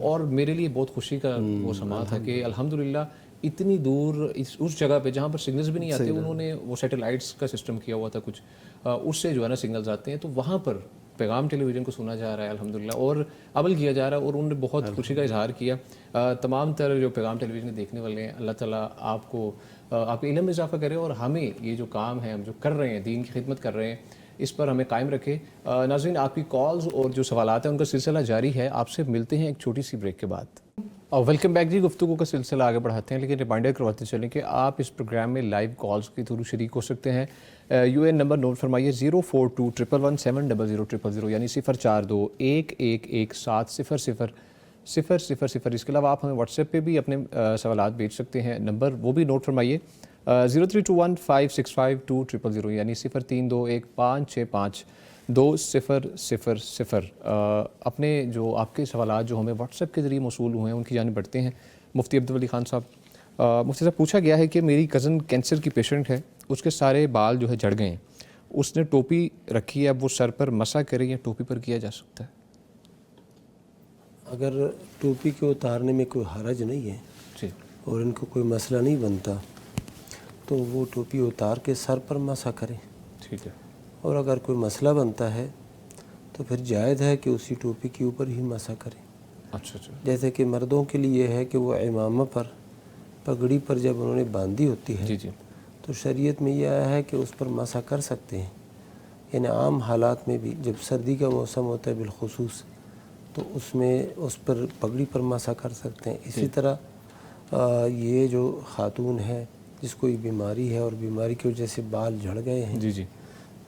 اور میرے لیے بہت خوشی کا وہ سما تھا کہ الحمدللہ اتنی دور اس جگہ پہ جہاں پر سگنلز بھی نہیں آتے, انہوں نے وہ سیٹلائٹس کا سسٹم کیا ہوا تھا کچھ, اس سے جو ہے نا سگنلز آتے ہیں, تو وہاں پر پیغام ٹیلی ویژن کو سنا جا رہا ہے الحمدللہ, اور عمل کیا جا رہا ہے, اور انہوں نے بہت خوشی کا اظہار کیا. تمام تر جو پیغام ٹیلی ویژن کے دیکھنے والے ہیں, اللہ تعالیٰ آپ کو آپ کے علم میں اضافہ کرے, اور ہمیں یہ جو کام ہے ہم جو کر رہے ہیں, دین کی خدمت کر رہے ہیں, اس پر ہمیں قائم رکھے. ناظرین, آپ کی کالز اور جو سوالات ہیں ان کا سلسلہ جاری ہے. آپ سے ملتے ہیں ایک چھوٹی سی بریک کے بعد. ویلکم بیک جی. گفتگو کا سلسلہ آگے بڑھاتے ہیں, لیکن ریمائنڈر کرواتے چلیں کہ آپ اس پروگرام میں لائیو کالز کے تھرو شریک ہو سکتے ہیں. یو این نمبر نوٹ فرمائیے 04211170000, یعنی 04211170000. اس کے علاوہ آپ ہمیں واٹس ایپ پہ بھی اپنے سوالات بھیج سکتے ہیں. نمبر وہ بھی نوٹ فرمائیے 0321565200, یعنی 0321565200. اپنے جو آپ کے سوالات جو ہمیں واٹس ایپ کے ذریعے موصول ہوئے ہیں ان کی جانب بڑھتے ہیں. مفتی عبدالولی خان صاحب, مفتی صاحب پوچھا گیا ہے کہ میری کزن کینسر کی پیشنٹ ہے, اس کے سارے بال جو ہے جھڑ گئے ہیں, اس نے ٹوپی رکھی ہے, اب وہ سر پر مسح کرے یا ٹوپی پر کیا جا سکتا ہے؟ اگر ٹوپی کو اتارنے میں کوئی حرج نہیں ہے جی, اور ان کو کوئی مسئلہ نہیں بنتا تو وہ ٹوپی اتار کے سر پر مسح کریں. ٹھیک ہے. اور اگر کوئی مسئلہ بنتا ہے تو پھر جائز ہے کہ اسی ٹوپی کے اوپر ہی مسح کریں. اچھا. جیسے کہ مردوں کے لیے ہے کہ وہ امامہ پر پگڑی پر جب انہوں نے باندھی ہوتی ہے جی تو شریعت میں یہ آیا ہے کہ اس پر مسح کر سکتے ہیں. یعنی عام حالات میں بھی جب سردی کا موسم ہوتا ہے بالخصوص, تو اس میں اس پر پگڑی پر مسح کر سکتے ہیں. اسی طرح یہ جو خاتون ہے جس کو یہ بیماری ہے اور بیماری کی وجہ سے بال جھڑ گئے ہیں, جی,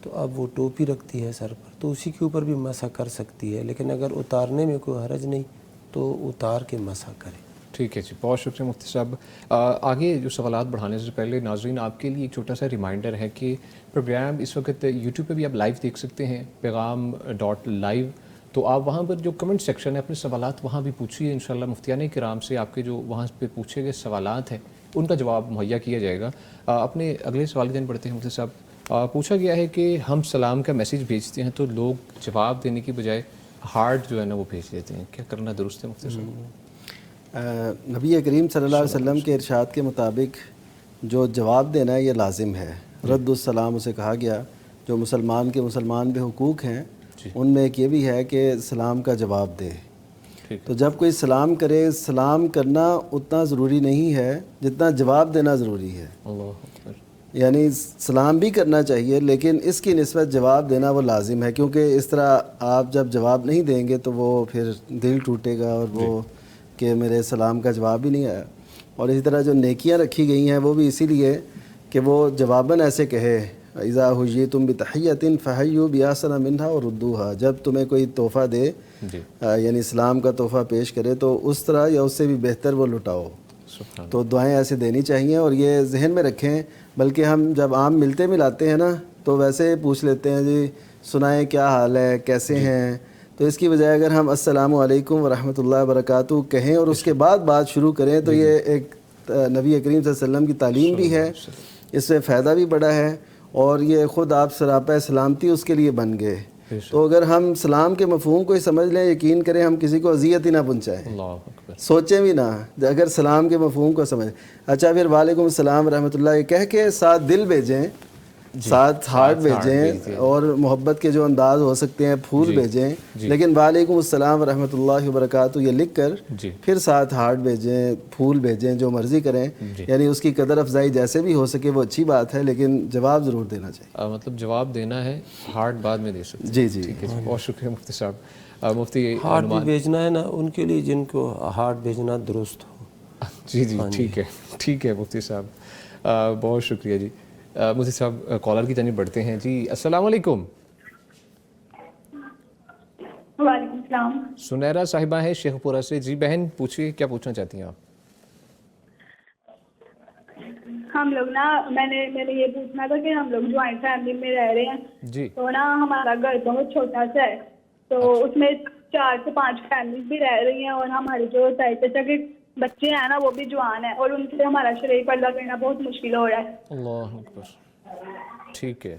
تو اب وہ ٹوپی رکھتی ہے سر پر, تو اسی کے اوپر بھی مسح کر سکتی ہے. لیکن اگر اتارنے میں کوئی حرج نہیں تو اتار کے مسح کرے. ٹھیک ہے جی, بہت شکریہ مفتی صاحب. آگے جو سوالات بڑھانے سے پہلے ناظرین آپ کے لیے ایک چھوٹا سا ریمائنڈر ہے کہ پروگرام اس وقت یوٹیوب پہ بھی آپ لائیو دیکھ سکتے ہیں, پیغام.live. تو آپ وہاں پر جو کمنٹ سیکشن ہے اپنے سوالات وہاں بھی پوچھیے, انشاءاللہ مفتیان کرام سے آپ کے جو وہاں پہ پوچھے گئے سوالات ہیں ان کا جواب مہیا کیا جائے گا. اپنے اگلے سوال کی جانب بڑھتے ہیں مفتی صاحب. پوچھا گیا ہے کہ ہم سلام کا میسیج بھیجتے ہیں تو لوگ جواب دینے کی بجائے ہارٹ جو ہے نا وہ بھیج دیتے ہیں, کیا کرنا درست ہے مفتی صاحب؟ نبی کریم صلی اللہ علیہ وسلم کے ارشاد کے مطابق جو جواب دینا ہے یہ لازم ہے. رد السلام اسے کہا گیا. جو مسلمان پہ حقوق ہیں ان میں ایک یہ بھی ہے کہ سلام کا جواب دے. تو جب کوئی سلام کرے, سلام کرنا اتنا ضروری نہیں ہے جتنا جواب دینا ضروری ہے. یعنی سلام بھی کرنا چاہیے لیکن اس کی نسبت جواب دینا وہ لازم ہے, کیونکہ اس طرح آپ جب جواب نہیں دیں گے تو وہ پھر دل ٹوٹے گا, اور وہ کہ میرے سلام کا جواب بھی نہیں آیا. اور اسی طرح جو نیکیاں رکھی گئی ہیں وہ بھی اسی لیے کہ وہ جواباً ایسے کہے اذا حییتم بتحیۃ فحیوا بأحسن منها وردوها, جب تمہیں کوئی تحفہ دے یعنی اسلام کا تحفہ پیش کرے تو اس طرح یا اس سے بھی بہتر وہ لٹاؤ. تو دعائیں ایسے دینی چاہیے, اور یہ ذہن میں رکھیں. بلکہ ہم جب عام ملاتے ہیں نا تو ویسے پوچھ لیتے ہیں جی سنائیں کیا حال ہے, کیسے ہیں, تو اس کی بجائے اگر ہم السلام علیکم ورحمۃ اللہ وبرکاتہ کہیں اور اس کے بعد بات شروع کریں تو یہ ایک نبی کریم صلی اللہ علیہ وسلم کی تعلیم بھی ہے, اس سے فائدہ بھی بڑا ہے, اور یہ خود آپ سراپا سلامتی اس کے لیے بن گئے. تو اگر ہم سلام کے مفہوم کو ہی سمجھ لیں, یقین کریں ہم کسی کو اذیت ہی نہ پہنچائیں, سوچیں بھی نہ, اگر سلام کے مفہوم کو سمجھ. اچھا پھر وعلیکم السلام ورحمۃ اللہ یہ کہہ کے ساتھ دل بھیجیں, ساتھ ہارٹ بھیجیں, اور محبت کے جو انداز ہو سکتے ہیں پھول بھیجیں, لیکن وعلیکم السلام ورحمۃ اللہ وبرکاتہ یہ لکھ کر پھر ساتھ ہارٹ بھیجیں, پھول بھیجیں, جو مرضی کریں. یعنی اس کی قدر افزائی جیسے بھی ہو سکے وہ اچھی بات ہے, لیکن جواب ضرور دینا چاہیے. مطلب جواب دینا ہے, ہارٹ بعد میں دے سکتے. جی بہت شکریہ مفتی صاحب. مفتی ہارٹ بھی بھیجنا ہے نا ان کے لیے جن کو ہارٹ بھیجنا درست ہو. جی ٹھیک ہے مفتی صاحب, بہت شکریہ جی. مفتی صاحب کالر کی جانب بڑھتے ہیں جی. السلام علیکم. وعلیکم السلام. سنیرا صاحبہ ہیں شیخ پورہ سے. جی بہن پوچھیے, کیا پوچھنا چاہتی ہیں آپ؟ ہم لوگ نا میں نے یہ پوچھنا تھا کہ ہم لوگ جوائنٹ فیملی میں رہ رہے ہیں جی, تو نا ہمارا گھر بہت چھوٹا سا ہے, تو اس میں 4 سے 5 فیملیز بھی رہ رہی ہیں, اور ہماری جو چچا کے بچے ہیں نا وہ بھی جوان ہیں, اور ان سے ہمارا شرعی پردہ کرنا بہت مشکل ہو رہا ہے. اللہ اکبر. ٹھیک ہے.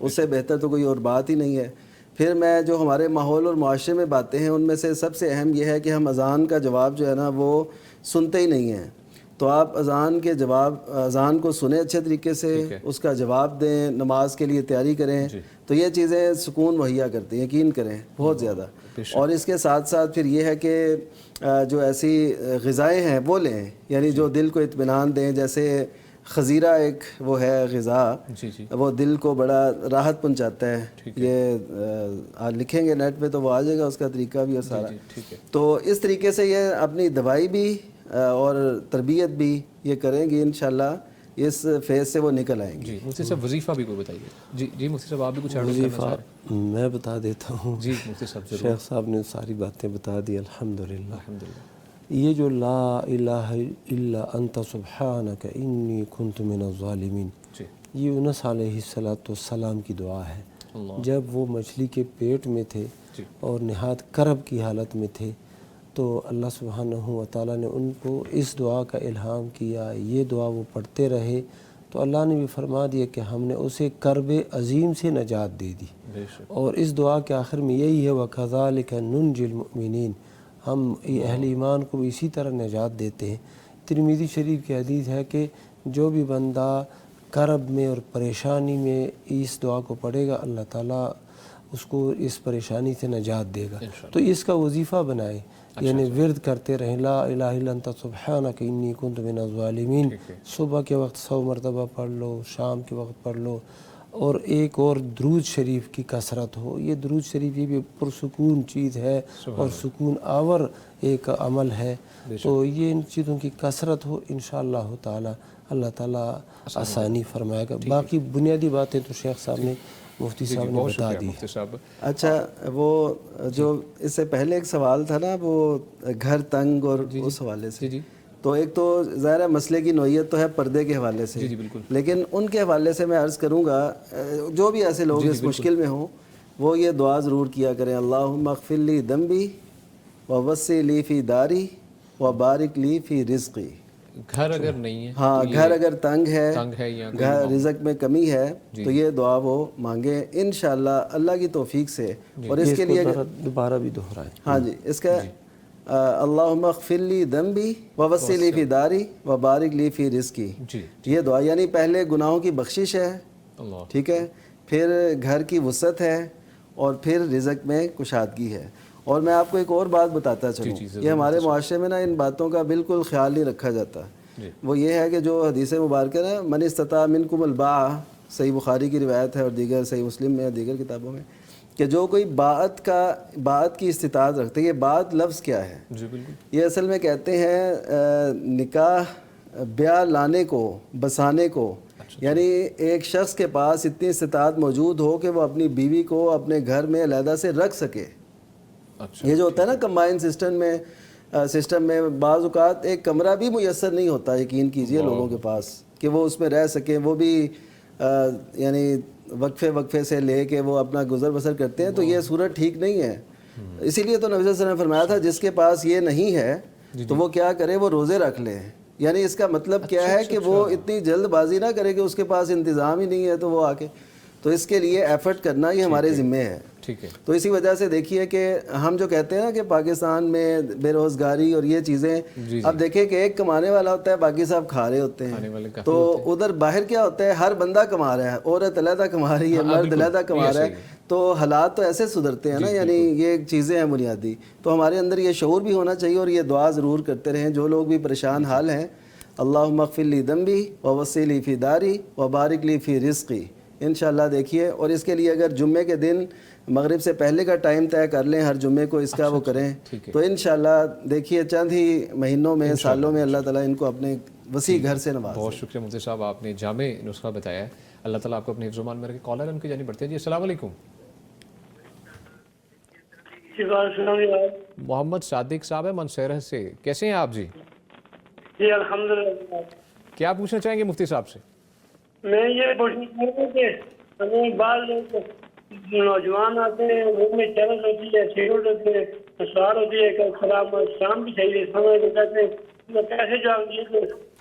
اس سے بہتر تو کوئی اور بات ہی نہیں ہے. پھر میں جو ہمارے ماحول اور معاشرے میں باتیں ہیں ان میں سے سب سے اہم یہ ہے کہ ہم اذان کا جواب جو ہے نا وہ سنتے ہی نہیں ہیں. تو آپ اذان کو سنیں اچھے طریقے سے, اس کا جواب دیں, نماز کے لیے تیاری کریں. تو یہ چیزیں سکون مہیا کرتی ہیں, یقین کریں بہت زیادہ. اور اس کے ساتھ ساتھ پھر یہ ہے کہ جو ایسی غذائیں ہیں وہ لیں, یعنی جو دل کو اطمینان دیں. جیسے خزیرہ ایک وہ ہے غذا, وہ دل کو بڑا راحت پہنچاتا ہے. یہ لکھیں گے نیٹ پہ تو وہ آ جائے گا اس کا طریقہ بھی اور سارا. تو اس طریقے سے یہ اپنی دوائی بھی اور تربیت بھی یہ کریں گی انشاءاللہ, اس فیز سے وہ نکل آئیں گے. جی مفتی صاحب وظیفہ بھی کوئی بتائیے. جی مفتی صاحب آپ بھی کچھ وظیفہ میں بتا دیتا ہوں. جی مفتی صاحب ضرور. شیخ صاحب نے ساری باتیں بتا دی الحمدللہ. یہ جو لا الہ الا انت سبحانک انی کنت من الظالمین, یہ یونس علیہ السلام کی دعا ہے. جب وہ مچھلی کے پیٹ میں تھے اور نہایت کرب کی حالت میں تھے تو اللہ سبحانہ و تعالیٰ نے ان کو اس دعا کا الہام کیا. یہ دعا وہ پڑھتے رہے تو اللہ نے بھی فرما دیا کہ ہم نے اسے کرب عظیم سے نجات دے دی. اور اس دعا کے آخر میں یہی ہے وَكَذَلِكَ نُنْجِي الْمُؤْمِنِينَ, ہم اہل ایمان کو اسی طرح نجات دیتے ہیں. ترمذی شریف کی حدیث ہے کہ جو بھی بندہ کرب میں اور پریشانی میں اس دعا کو پڑھے گا اللہ تعالیٰ اس کو اس پریشانی سے نجات دے گا. تو اس کا وظیفہ بنائے, یعنی ورد کرتے رہیں لا الہ الا انت سبحانک انی کنت من الظالمین. صبح کے وقت 100 مرتبہ پڑھ لو, شام کے وقت پڑھ لو. اور ایک اور درود شریف کی کثرت ہو. یہ درود شریف یہ بھی پرسکون چیز ہے اور سکون آور ایک عمل ہے. تو یہ ان چیزوں کی کثرت ہو انشاءاللہ تعالی اللہ تعالیٰ آسانی فرمائے گا. باقی بنیادی باتیں تو شیخ صاحب نے مفتی صاحب نے بتا دی. اچھا وہ جو اس سے پہلے ایک سوال تھا نا وہ گھر تنگ اور اس حوالے سے, تو ایک تو ظاہر ہے مسئلے کی نوعیت تو ہے پردے کے حوالے سے, لیکن ان کے حوالے سے میں عرض کروں گا جو بھی ایسے لوگ اس مشکل میں ہوں وہ یہ دعا ضرور کیا کریں. اللہم اغفر لی ذنبی ووسع لی فی داری وبارک لی فی رزقی. گھر اگر نہیں ہے, ہاں گھر اگر تنگ ہے, گھر رزق میں کمی ہے تو یہ دعا وہ مانگیں انشاءاللہ اللہ کی توفیق سے. اور اس کے لیے دوبارہ بھی دہرائیں. ہاں جی, اس کا اللہم اغفر لی ذنبی ووسع لی فی داری وبارک لی فی رزقی. یہ دعا یعنی پہلے گناہوں کی بخشش ہے, ٹھیک ہے, پھر گھر کی وسعت ہے اور پھر رزق میں کشادگی ہے. اور میں آپ کو ایک اور بات بتاتا چلوں, یہ ہمارے معاشرے میں نا ان باتوں کا بالکل خیال نہیں رکھا جاتا. وہ یہ ہے کہ جو حدیث مبارکہ ہے من استطاع منکم الباء, صحیح بخاری کی روایت ہے اور دیگر صحیح مسلم میں اور دیگر کتابوں میں, کہ جو کوئی باعت کی استطاعت رکھتے ہیں. یہ باعت لفظ کیا ہے؟ یہ اصل میں کہتے ہیں نکاح بیاہ لانے کو, بسانے کو. یعنی ایک شخص کے پاس اتنی استطاعت موجود ہو کہ وہ اپنی بیوی کو اپنے گھر میں علیحدہ سے رکھ سکے. یہ جو ہوتا ہے نا کمبائن سسٹم میں بعض اوقات ایک کمرہ بھی میسر نہیں ہوتا, یقین کیجئے لوگوں کے پاس, کہ وہ اس میں رہ سکیں. وہ بھی یعنی وقفے سے لے کے وہ اپنا گزر بسر کرتے ہیں. تو یہ صورت ٹھیک نہیں ہے. اسی لیے تو نبی صلی اللہ علیہ وسلم نے فرمایا تھا جس کے پاس یہ نہیں ہے تو وہ کیا کرے, وہ روزے رکھ لے. یعنی اس کا مطلب کیا ہے کہ وہ اتنی جلد بازی نہ کرے کہ اس کے پاس انتظام ہی نہیں ہے تو وہ آ کے, تو اس کے لیے ایفرٹ کرنا یہ ہمارے ذمے ہے. تو اسی وجہ سے دیکھیے کہ ہم جو کہتے ہیں نا کہ پاکستان میں بے روزگاری اور یہ چیزیں, اب دیکھیں کہ ایک کمانے والا ہوتا ہے, باقی صاحب کھا رہے ہوتے ہیں. تو ادھر باہر کیا ہوتا ہے, ہر بندہ کما رہا ہے, عورت علیحدہ کما رہی ہے, مرد علیحدہ کما رہا ہے. تو حالات تو ایسے سدھرتے ہیں نا, یعنی یہ چیزیں ہیں بنیادی. تو ہمارے اندر یہ شعور بھی ہونا چاہیے اور یہ دعا ضرور کرتے رہیں جو لوگ بھی پریشان حال ہیں. اللہم اغفر لی ذنبی ووسع لی فی داری وبارک لی فی رزقی. انشاءاللہ دیکھیے, اور اس کے لیے اگر جمعے کے دن مغرب سے پہلے کا ٹائم طے کر لیں, ہر جمعے کو اس کا وہ کریں, تو انشاءاللہ دیکھیے چند ہی مہینوں میں, سالوں میں اللہ تعالیٰ ان کو اپنے وسیع گھر سے نوازے. بہت شکریہ مفتی صاحب, آپ نے جامع نسخہ بتایا ہے. اللہ تعالیٰ آپ کو اپنے حفظ و امان میں رکھے. کالر ان کی جانب بڑھتے ہیں. جی السلام علیکم. محمد صادق صاحب ہے منصیرہ سے, کیسے ہیں آپ؟ جی جی الحمدللہ. کیا پوچھنا چاہیں گے مفتی صاحب سے؟ میں یہ پوچھنا چاہتا ہوں کہ ہمیں بعض نوجوان آتے ہیں, منہ میں چرس ہوتی ہے, سیروٹ ہوتی ہے, مسوار ہوتی ہے, شام بھی صحیح ہے, سمجھ کہتے ہیں کیسے جواب دیے کہ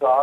4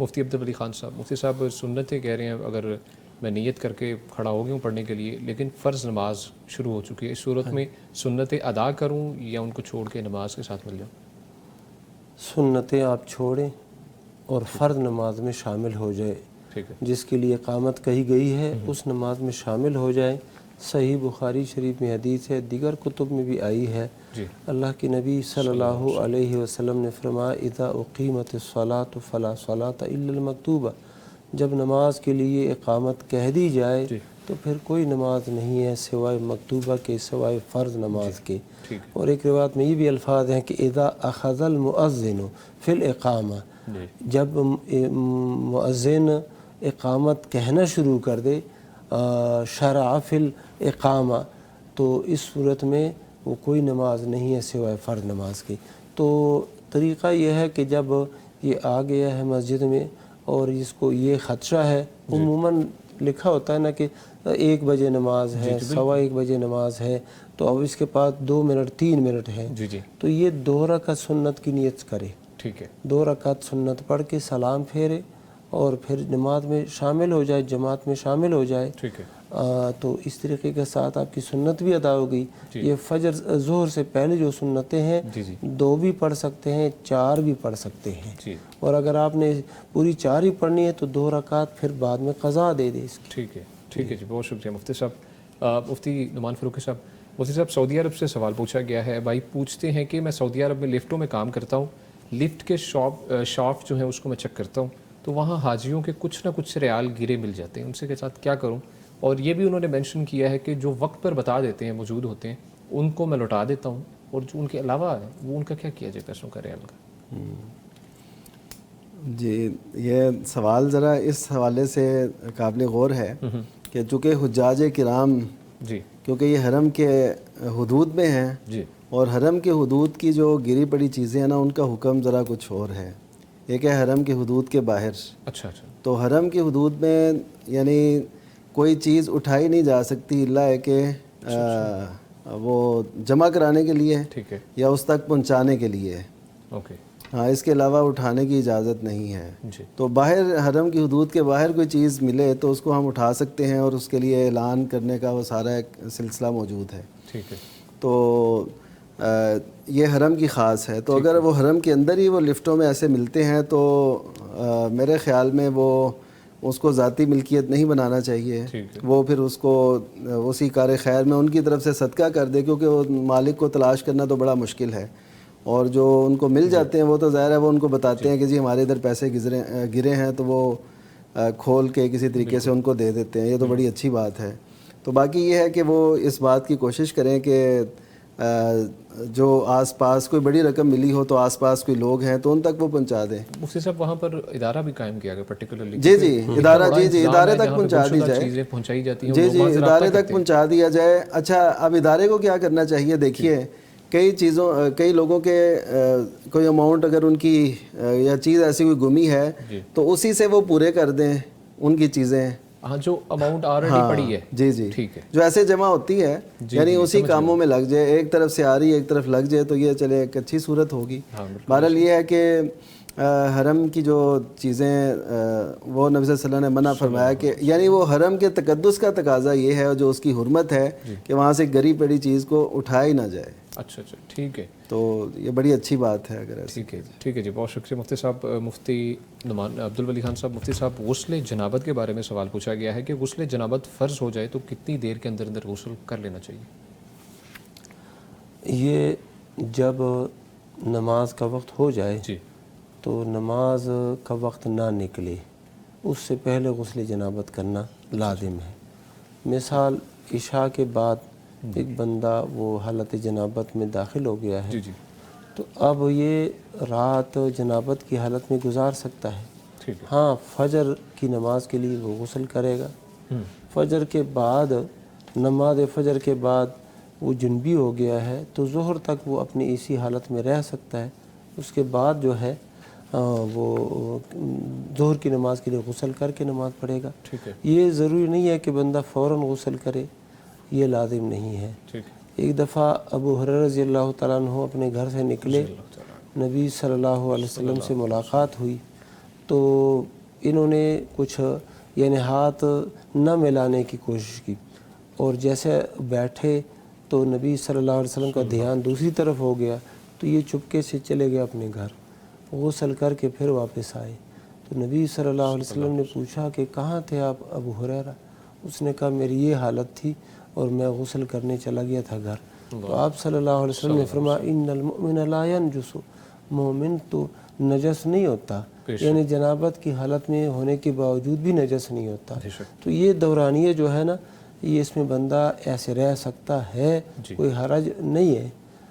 مفتی عبدل ولی خان صاحب، مفتی صاحب سنتیں کہہ رہے ہیں اگر میں نیت کر کے کھڑا ہو گیا ہوں پڑھنے کے لیے لیکن فرض نماز شروع ہو چکی ہے، اس صورت میں سنتیں ادا کروں یا ان کو چھوڑ کے نماز کے ساتھ مل جاؤں؟ سنتیں آپ چھوڑیں اور فرض نماز میں شامل ہو جائے، جس کے لیے اقامت کہی گئی ہے اس نماز میں شامل ہو جائیں۔ صحیح بخاری شریف میں حدیث ہے، دیگر کتب میں بھی آئی ہے، اللہ کے نبی صلی اللہ علیہ وسلم نے فرمایا اذا اقیمت الصلاۃ فلا صلاۃ الا المکتوبہ، جب نماز کے لیے اقامت کہہ دی جائے تو پھر کوئی نماز نہیں ہے سوائے مکتوبہ کے، سوائے فرض نماز کے۔ اور ایک روایت میں یہ بھی الفاظ ہیں کہ اذا اخذ المؤذن فی الاقامہ، جب مؤذن اقامت کہنا شروع کر دے شرع فی الاقامہ، تو اس صورت میں وہ کوئی نماز نہیں ہے سوائے فرض نماز کی۔ تو طریقہ یہ ہے کہ جب یہ آ گیا ہے مسجد میں اور اس کو یہ خدشہ ہے، عموماً لکھا ہوتا ہے نا کہ 1 بجے نماز ہے، 1:15 بجے نماز ہے، تو اب اس کے پاس 2 منٹ 3 منٹ ہے، تو یہ 2 رکعت سنت کی نیت کرے، 2 رکعت سنت پڑھ کے سلام پھیرے اور پھر نماز میں شامل ہو جائے، جماعت میں شامل ہو جائے، تو اس طریقے کے ساتھ آپ کی سنت بھی ادا ہو گئی۔ یہ فجر ظہر سے پہلے جو سنتیں ہیں 2 بھی پڑھ سکتے ہیں، 4 بھی پڑھ سکتے ہیں، اور اگر آپ نے پوری 4 ہی پڑھنی ہے تو 2 رکعت پھر بعد میں قضا دے دے اس کی۔ ٹھیک ہے جی، بہت شکریہ مفتی صاحب۔ مفتی نعمان فاروقی صاحب، مفتی صاحب سعودی عرب سے سوال پوچھا گیا ہے، بھائی پوچھتے ہیں کہ میں سعودی عرب میں لفٹوں میں کام کرتا ہوں، لفٹ کے شافٹ جو ہیں اس کو میں چیک کرتا ہوں، تو وہاں حاجیوں کے کچھ نہ کچھ ریال گرے مل جاتے ہیں، ان سے کے ساتھ کیا کروں؟ اور یہ بھی انہوں نے مینشن کیا ہے کہ جو وقت پر بتا دیتے ہیں موجود ہوتے ہیں ان کو میں لوٹا دیتا ہوں، اور جو ان کے علاوہ ہے وہ ان کا کیا کیا جائے پیسوں کا، ریال کا؟ جی یہ سوال ذرا اس حوالے سے قابل غور ہے کہ چونکہ حجاج کرام کیونکہ یہ حرم کے حدود میں ہیں، اور حرم کے حدود کی جو گری پڑی چیزیں ہیں نا ان کا حکم ذرا کچھ اور ہے، ایک ہے حرم کے حدود کے باہر۔ تو حرم کے حدود میں یعنی کوئی چیز اٹھائی نہیں جا سکتی الا ہے کہ وہ جمع کرانے کے لیے یا اس تک پہنچانے کے لیے، ہاں اس کے علاوہ اٹھانے کی اجازت نہیں ہے۔ تو باہر حرم کی حدود کے باہر کوئی چیز ملے تو اس کو ہم اٹھا سکتے ہیں، اور اس کے لیے اعلان کرنے کا وہ سارا ایک سلسلہ موجود ہے۔ تو یہ حرم کی خاص ہے، تو اگر وہ حرم کے اندر ہی وہ لفٹوں میں ایسے ملتے ہیں تو میرے خیال میں وہ اس کو ذاتی ملکیت نہیں بنانا چاہیے، وہ پھر اس کو اسی کار خیر میں ان کی طرف سے صدقہ کر دے، کیونکہ وہ مالک کو تلاش کرنا تو بڑا مشکل ہے، اور جو ان کو مل جاتے ہیں وہ تو ظاہر ہے وہ ان کو بتاتے ہیں کہ جی ہمارے ادھر پیسے گرے ہیں، تو وہ کھول کے کسی طریقے سے ان کو دے دیتے ہیں، یہ تو بڑی اچھی بات ہے۔ تو باقی یہ ہے کہ وہ اس بات کی کوشش کریں کہ جو آس پاس کوئی بڑی رقم ملی ہو تو آس پاس کوئی لوگ ہیں تو ان تک وہ پہنچا دیں۔ مفتی صاحب وہاں پر ادارہ بھی قائم کیا گیا پرٹیکولرلی؟ جی ادارہ، جی ادارے تک پہنچا دی جائے، چیزیں پہنچائی جاتی ہیں، جی ادارے تک پہنچا دیا جائے۔ اچھا اب ادارے کو کیا کرنا چاہیے؟ دیکھیے کئی لوگوں کے کوئی اماؤنٹ اگر ان کی یا چیز ایسی کوئی گمی ہے تو اسی سے وہ پورے کر دیں ان کی چیزیں، جو اماؤنٹ آلریڈی پڑی ہے، جی ٹھیک ہے، جو ایسے جمع ہوتی ہے یعنی اسی کاموں میں لگ جائے، ایک طرف سے آ رہی ایک طرف لگ جائے تو یہ چلے ایک اچھی صورت ہوگی۔ بہرحال یہ ہے کہ حرم کی جو چیزیں وہ نبی صلی اللہ علیہ وسلم نے منع فرمایا کہ یعنی وہ حرم کے تقدس کا تقاضا یہ ہے، جو اس کی حرمت ہے کہ وہاں سے گری پڑی چیز کو اٹھائی نہ جائے۔ اچھا ٹھیک ہے، تو یہ بڑی اچھی بات ہے اگر ایسے۔ ٹھیک ہے جی، بہت شکریہ مفتی صاحب۔ مفتی نعمان عبدل ولی خان صاحب، مفتی صاحب غسل جنابت کے بارے میں سوال پوچھا گیا ہے کہ غسل جنابت فرض ہو جائے تو کتنی دیر کے اندر اندر غسل کر لینا چاہیے؟ یہ جب نماز کا وقت ہو جائے تو نماز کا وقت نہ نکلے اس سے پہلے غسل جنابت کرنا لازم ہے۔ مثال عشاء کے بعد ایک بندہ وہ حالت جنابت میں داخل ہو گیا ہے تو اب یہ رات جنابت کی حالت میں گزار سکتا ہے۔ ہاں فجر کی نماز کے لیے وہ غسل کرے گا، فجر کے بعد نماز فجر کے بعد وہ جنبی ہو گیا ہے تو ظہر تک وہ اپنی اسی حالت میں رہ سکتا ہے، اس کے بعد جو ہے وہ ظہر کی نماز کے لیے غسل کر کے نماز پڑھے گا۔ یہ ضروری نہیں ہے کہ بندہ فوراً غسل کرے، یہ لازم نہیں ہے۔ ایک دفعہ ابو ہریرہ رضی اللہ تعالیٰ عنہ اپنے گھر سے نکلے، نبی صلی اللہ علیہ وسلم سے ملاقات ہوئی تو انہوں نے کچھ یعنی ہاتھ نہ ملانے کی کوشش کی، اور جیسے بیٹھے تو نبی صلی اللہ علیہ وسلم کا دھیان دوسری طرف ہو گیا، تو یہ چپکے سے چلے گئے اپنے گھر، غسل کر کے پھر واپس آئے۔ تو نبی صلی اللہ علیہ وسلم نے پوچھا کہ کہاں تھے آپ ابو ہریرہ؟ اس نے کہا میری یہ حالت تھی اور میں غسل کرنے چلا گیا تھا گھر۔ تو آپ صلی اللہ علیہ وسلم نے فرمایا ان المؤمن لا ينجس، مومن تو نجس نہیں ہوتا، یعنی جنابت کی حالت میں ہونے کے باوجود بھی نجس نہیں ہوتا۔ تو یہ دورانیہ جو ہے نا، یہ اس میں بندہ ایسے رہ سکتا ہے، کوئی حرج نہیں ہے،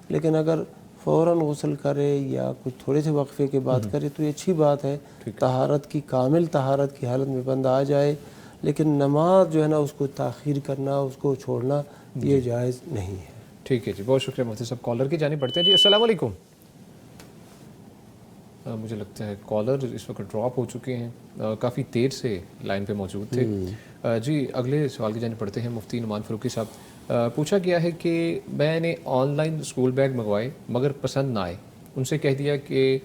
لیکن اگر فوراً غسل کرے یا کچھ تھوڑے سے وقفے کے بعد کرے تو یہ اچھی بات ہے، طہارت کی کامل طہارت کی حالت میں بندہ آ جائے، لیکن نماز جو ہے نا اس کو تاخیر کرنا، اس کو چھوڑنا یہ جائز نہیں ہے۔ ٹھیک ہے جی، بہت شکریہ مفتی صاحب۔ کالر کی جانب بڑھتے ہیں جی۔ السلام علیکم۔ مجھے لگتا ہے کالر اس وقت ڈراپ ہو چکے ہیں، کافی دیر سے لائن پہ موجود تھے۔ جی اگلے سوال کی جانب پڑھتے ہیں۔ مفتی نعمان فاروقی صاحب، پوچھا گیا ہے کہ میں نے آن لائن اسکول بیگ منگوائے مگر پسند نہ آئے، ان سے کہہ دیا کہ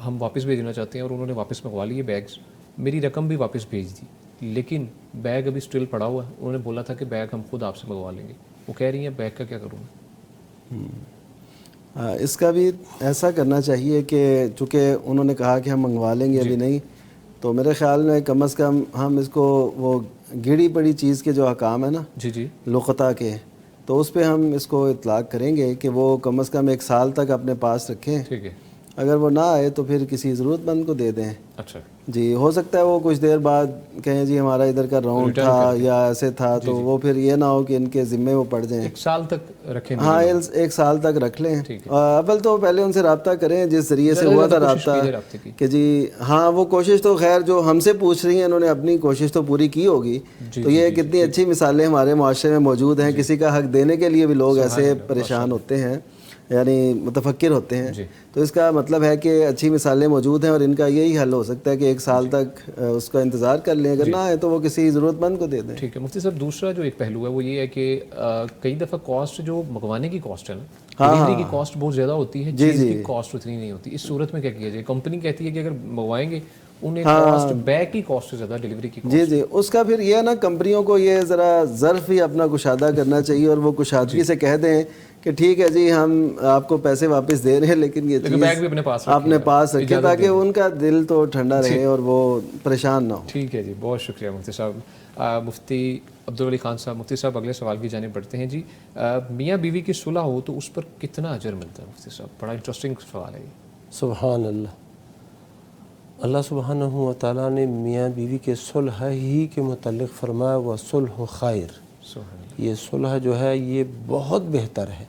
ہم واپس بھیجنا چاہتے ہیں اور انہوں نے واپس منگوا لیے بیگز، میری رقم بھی واپس بھیج دی، لیکن بیگ ابھی اسٹل پڑا ہوا ہے، انہوں نے بولا تھا کہ بیگ ہم خود آپ سے منگوا لیں گے، وہ کہہ رہی ہیں بیگ کا کیا کروں میں؟ اس کا بھی ایسا کرنا چاہیے کہ چونکہ انہوں نے کہا کہ ہم منگوا لیں گے ابھی نہیں، تو میرے خیال میں کم از کم ہم اس کو وہ گڑی پڑی چیز کے جو احکام ہے نا لقطہ کے، تو اس پہ ہم اس کو اطلاق کریں گے کہ وہ کم از کم 1 سال تک اپنے پاس رکھیں، اگر وہ نہ آئے تو پھر کسی ضرورت مند کو دے دیں۔ اچھا جی، ہو سکتا ہے وہ کچھ دیر بعد کہیں جی ہمارا ادھر کا راؤنڈ تھا یا ایسے تھا، تو وہ پھر یہ نہ ہو کہ ان کے ذمے وہ پڑ جائیں۔ 1 سال تک رکھیں؟ ہاں 1 سال تک رکھ لیں۔ اول تو پہلے ان سے رابطہ کریں جس ذریعے سے ہوا تھا رابطہ، کہ جی ہاں وہ کوشش تو خیر جو ہم سے پوچھ رہی ہیں انہوں نے اپنی کوشش تو پوری کی ہوگی، تو یہ کتنی اچھی مثالیں ہمارے معاشرے میں موجود ہیں، کسی کا حق دینے کے لیے بھی لوگ ایسے پریشان ہوتے ہیں، یعنی متفکر ہوتے ہیں، تو اس کا مطلب ہے کہ اچھی مثالیں موجود ہیں اور ان کا یہی حل ہو سکتا ہے کہ 1 سال تک اس کا انتظار کر لیں، اگر نہ آئے تو وہ کسی ضرورت مند کو دے دیں۔ ٹھیک ہے مفتی صاحب، دوسرا جو ایک پہلو ہے وہ یہ ہے کہ کئی دفعہ کاسٹ جو منگوانے کی کاسٹ ہے نا، ڈلیوری کی کاسٹ بہت زیادہ ہوتی ہے، چیز کی کاسٹ اتنی نہیں ہوتی، اس صورت میں کیا کیا جائے؟ کمپنی کہتی ہے کہ اگر منگوائیں گے انہیں کاسٹ بیگ کی کاسٹ سے زیادہ ڈلیوری کی کاسٹ۔ جی اس کا پھر یہ نا کمپنیوں کو یہ ذرا ظرف ہی اپنا کشادہ کرنا چاہیے اور وہ کشادگی سے کہہ دیں کہ ٹھیک ہے جی ہم آپ کو پیسے واپس دے رہے ہیں، لیکن یہ چیز اپنے پاس رکھیں تاکہ ان کا دل تو ٹھنڈا رہے اور وہ پریشان نہ ہو۔ ٹھیک ہے جی، بہت شکریہ مفتی صاحب۔ مفتی عبدالولی خان صاحب، مفتی صاحب اگلے سوال کی جانب بڑھتے ہیں جی۔ میاں بیوی کی صلح ہو تو اس پر کتنا اجر ملتا ہے مفتی صاحب؟ بڑا انٹرسٹنگ سوال ہے یہ۔ سبحان اللہ، اللہ سبحانہ و تعالیٰ نے میاں بیوی کے صلح ہی کے متعلق فرمایا وَصُلْحُ خیر، یہ صلح جو ہے یہ بہت بہتر ہے۔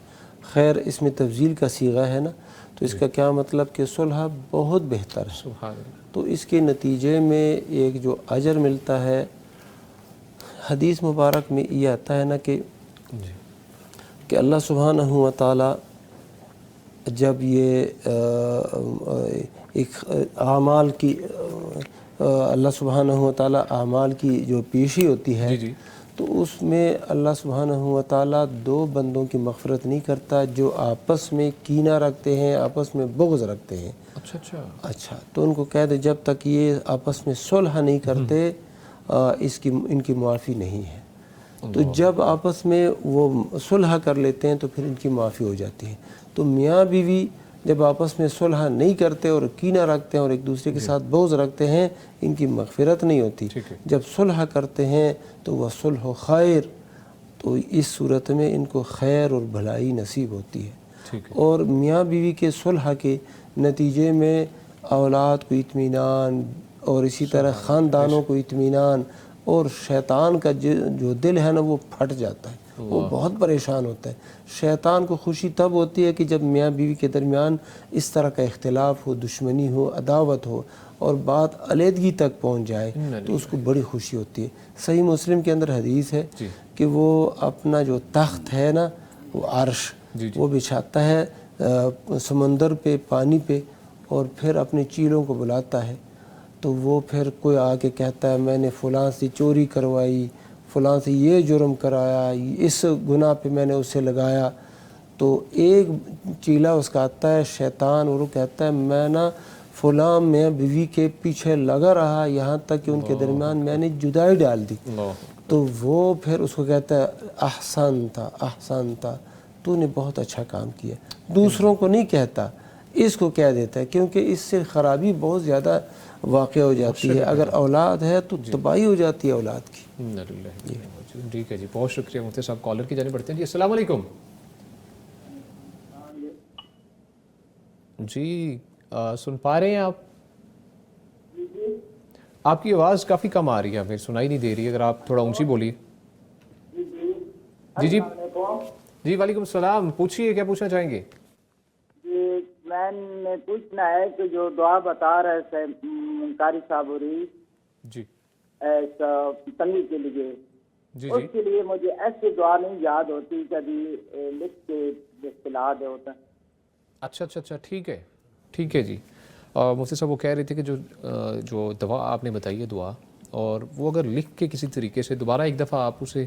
خیر اس میں تفضیل کا صیغہ ہے نا، تو اس کا کیا مطلب کہ صلح بہت بہتر ہے، تو اس کے نتیجے میں ایک جو اجر ملتا ہے، حدیث مبارک میں یہ آتا ہے نا کہ اللہ سبحانہ و تعالیٰ جب یہ ایک اعمال کی اللہ سبحانہ و تعالیٰ اعمال کی جو پیشی ہوتی ہے، تو اس میں اللہ سبحانہ و تعالیٰ 2 بندوں کی مغفرت نہیں کرتا جو آپس میں کینہ رکھتے ہیں، آپس میں بغض رکھتے ہیں۔ اچھا تو ان کو کہہ دے جب تک یہ آپس میں صلح نہیں کرتے ان کی معافی نہیں ہے، تو جب آپس میں وہ صلح کر لیتے ہیں تو پھر ان کی معافی ہو جاتی ہے۔ تو میاں بیوی جب آپس میں صلح نہیں کرتے اور کینہ رکھتے ہیں اور ایک دوسرے کے ساتھ بغض رکھتے ہیں، ان کی مغفرت نہیں ہوتی۔ جب صلح کرتے ہیں تو وہ صلح خیر، تو اس صورت میں ان کو خیر اور بھلائی نصیب ہوتی ہے، اور میاں بیوی کے صلح کے نتیجے میں اولاد کو اطمینان اور اسی طرح خاندانوں کو اطمینان، اور شیطان کا جو دل ہے نا وہ پھٹ جاتا ہے، وہ بہت پریشان ہوتا ہے۔ شیطان کو خوشی تب ہوتی ہے کہ جب میاں بیوی کے درمیان اس طرح کا اختلاف ہو، دشمنی ہو، عداوت ہو اور بات علیحدگی تک پہنچ جائے تو اس کو بڑی خوشی ہوتی ہے۔ صحیح مسلم کے اندر حدیث ہے کہ وہ اپنا جو تخت ہے نا، وہ عرش وہ بچھاتا ہے سمندر پہ، پانی پہ، اور پھر اپنے چیلوں کو بلاتا ہے، تو وہ پھر کوئی آ کے کہتا ہے میں نے فلاں سے چوری کروائی، فلاں سے یہ جرم کرایا، اس گناہ پہ میں نے اسے لگایا، تو ایک چیلا اس کا آتا ہے شیطان، اور وہ کہتا ہے میں نا فلاں میں بیوی کے پیچھے لگا رہا یہاں تک کہ ان کے درمیان میں نے جدائی ڈال دی، تو وہ پھر اس کو کہتا ہے احسن تھا، تو نے بہت اچھا کام کیا. دوسروں کو نہیں کہتا، اس کو کہہ دیتا ہے، کیونکہ اس سے خرابی بہت زیادہ واقع ہو جاتی ہے. اگر اولاد ہے تو تباہی ہو جاتی ہے اولاد کی. ٹھیک ہے جی، بہت شکریہ مفتی صاحب. کالر کی جانب بڑھتے ہیں. جی السلام علیکم. جی سن پا رہے ہیں آپ؟ آپ کی آواز کافی کم آ رہی ہے، ہمیں سنائی نہیں دے رہی. اگر آپ تھوڑا اونچی بولیے. جی جی جی وعلیکم السلام. پوچھیے، کیا پوچھنا چاہیں گے؟ جی میں نے پوچھنا ہے کہ جو دعا بتا رہے تھے قاری صاحب جی تنگی کے لیے، جی اس کے لیے مجھے ایسی دعا نہیں یاد ہوتی، کبھی لکھ کے اصطلاح دے ہوتا ہے. اچھا ٹھیک ہے جی. مفتی صاحب وہ کہہ رہے تھے کہ جو دعا آپ نے بتائی ہے دعا، اور وہ اگر لکھ کے کسی طریقے سے دوبارہ ایک دفعہ آپ اسے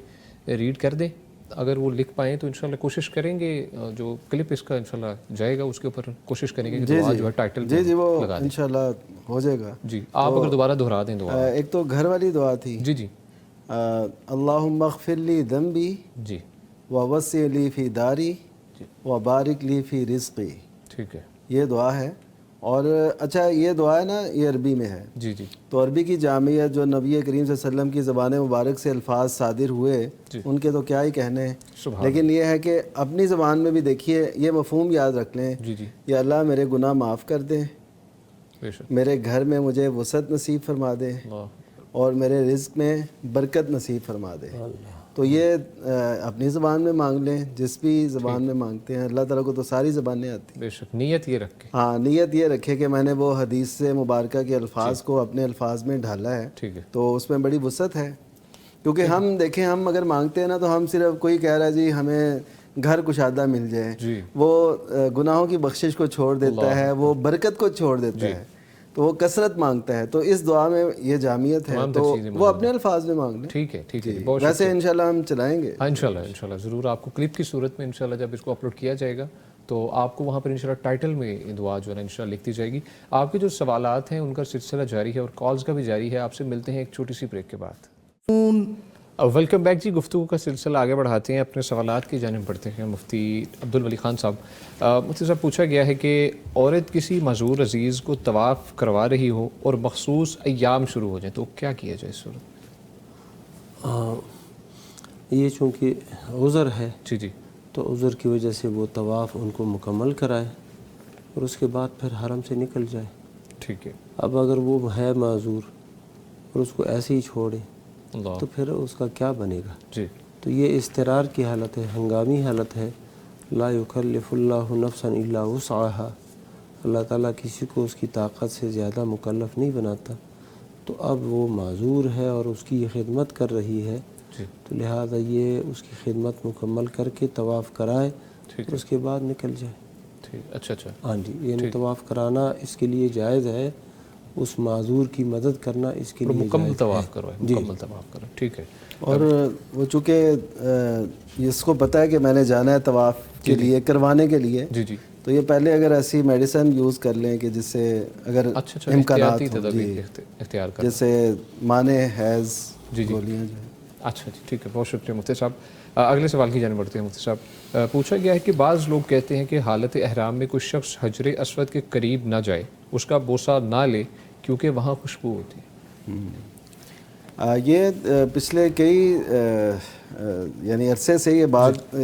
ریڈ کر دیں، اگر وہ لکھ پائیں تو انشاءاللہ کوشش کریں گے. جو کلپ اس کا انشاءاللہ جائے گا اس کے اوپر کوشش کریں گے کہ دعا جو ہے ٹائٹل جی وہ انشاءاللہ ہو جائے گا. جی آپ اگر دوبارہ دہرا دیں دعا. ایک تو گھر والی دعا تھی. جی اللہم اغفر لی ذنبی جی ووسع لی فی داری وبارک لی فی رزقی. ٹھیک ہے، یہ دعا ہے. اور اچھا یہ دعا ہے نا، یہ عربی میں ہے. جی تو عربی کی جامعیت جو نبی کریم صلی اللہ علیہ وسلم کی زبان مبارک سے الفاظ صادر ہوئے ان کے تو کیا ہی کہنے ہیں. لیکن یہ ہے کہ اپنی زبان میں بھی دیکھیے، یہ مفہوم یاد رکھ لیں. یا اللہ میرے گناہ معاف کر دیں، میرے گھر میں مجھے وسعت نصیب فرما دے، اور میرے رزق میں برکت نصیب فرما دے. تو یہ اپنی زبان میں مانگ لیں، جس بھی زبان میں مانگتے ہیں. اللہ تعالیٰ کو تو ساری زبانیں آتی. بے شک نیت یہ رکھے. ہاں نیت یہ رکھے کہ میں نے وہ حدیث سے مبارکہ کے الفاظ کو اپنے الفاظ میں ڈھالا ہے، تو اس میں بڑی وسعت ہے. کیونکہ ہم دیکھیں، ہم اگر مانگتے ہیں نا تو ہم صرف کوئی کہہ رہا ہے جی ہمیں گھر کشادہ مل جائے، وہ گناہوں کی بخشش کو چھوڑ دیتا ہے، وہ برکت کو چھوڑ دیتا ہے، تو وہ کثرت مانگتا ہے. تو اس دعا میں یہ جامعیت ہے، تو وہ اپنے الفاظ میں مانگ لیں. ٹھیک ہے. ویسے انشاءاللہ ہم چلائیں گے. ہاں انشاءاللہ ضرور. آپ کو کلپ کی صورت میں انشاءاللہ جب اس کو اپلوڈ کیا جائے گا تو آپ کو وہاں پر انشاءاللہ ٹائٹل میں دعا جو ہے نا انشاءاللہ لکھتی جائے گی. آپ کے جو سوالات ہیں ان کا سلسلہ جاری ہے اور کالز کا بھی جاری ہے. آپ سے ملتے ہیں ایک چھوٹی سی بریک کے بعد. ویلکم بیک جی. گفتگو کا سلسلہ آگے بڑھاتے ہیں، اپنے سوالات کی جانب بڑھتے ہیں. مفتی عبدالولی خان صاحب. مفتی صاحب پوچھا گیا ہے کہ عورت کسی معذور عزیز کو طواف کروا رہی ہو اور مخصوص ایام شروع ہو جائیں تو کیا کیا جائے اس صورت؟ یہ چونکہ عذر ہے جی تو عذر کی وجہ سے وہ طواف ان کو مکمل کرائے اور اس کے بعد پھر حرم سے نکل جائے. ٹھیک ہے. اب اگر وہ ہے معذور اور اس کو ایسے ہی چھوڑے تو پھر اس کا کیا بنے گا؟ جی تو یہ اضطرار کی حالت ہے، ہنگامی حالت ہے. لا یکلف اللہ نفسا الا وسعها. اللہ تعالیٰ کسی کو اس کی طاقت سے زیادہ مکلف نہیں بناتا. تو اب وہ معذور ہے اور اس کی یہ خدمت کر رہی ہے، تو لہذا یہ اس کی خدمت مکمل کر کے طواف کرائے اور اس کے بعد نکل جائے. اچھا. ہاں جی، یعنی طواف کرانا اس کے لیے جائز ہے، اس معذور کی مدد کرنا اس کے لیے مکمل طواف کروائے. مکمل طواف کرو. ٹھیک ہے. اور وہ چونکہ اس کو پتہ ہے کہ میں نے جانا ہے طواف کے لیے کروانے کے لیے، تو یہ پہلے اگر ایسی میڈیسن یوز کر لیں کہ جس سے اگر امکانات اختیار کریں، جیسے مانے حیض گولیاں جو. اچھا جی ٹھیک ہے. بہت شکریہ مفتی صاحب. اگلے سوال کی جانب بڑھتے ہیں. مفتی صاحب پوچھا گیا ہے کہ بعض لوگ کہتے ہیں کہ حالت احرام میں کوئی شخص حجر اسود کے قریب نہ جائے، اس کا بوسہ نہ لے کیونکہ وہاں خوشبو ہوتی ہے. یہ پچھلے کئی یعنی عرصے سے یہ بات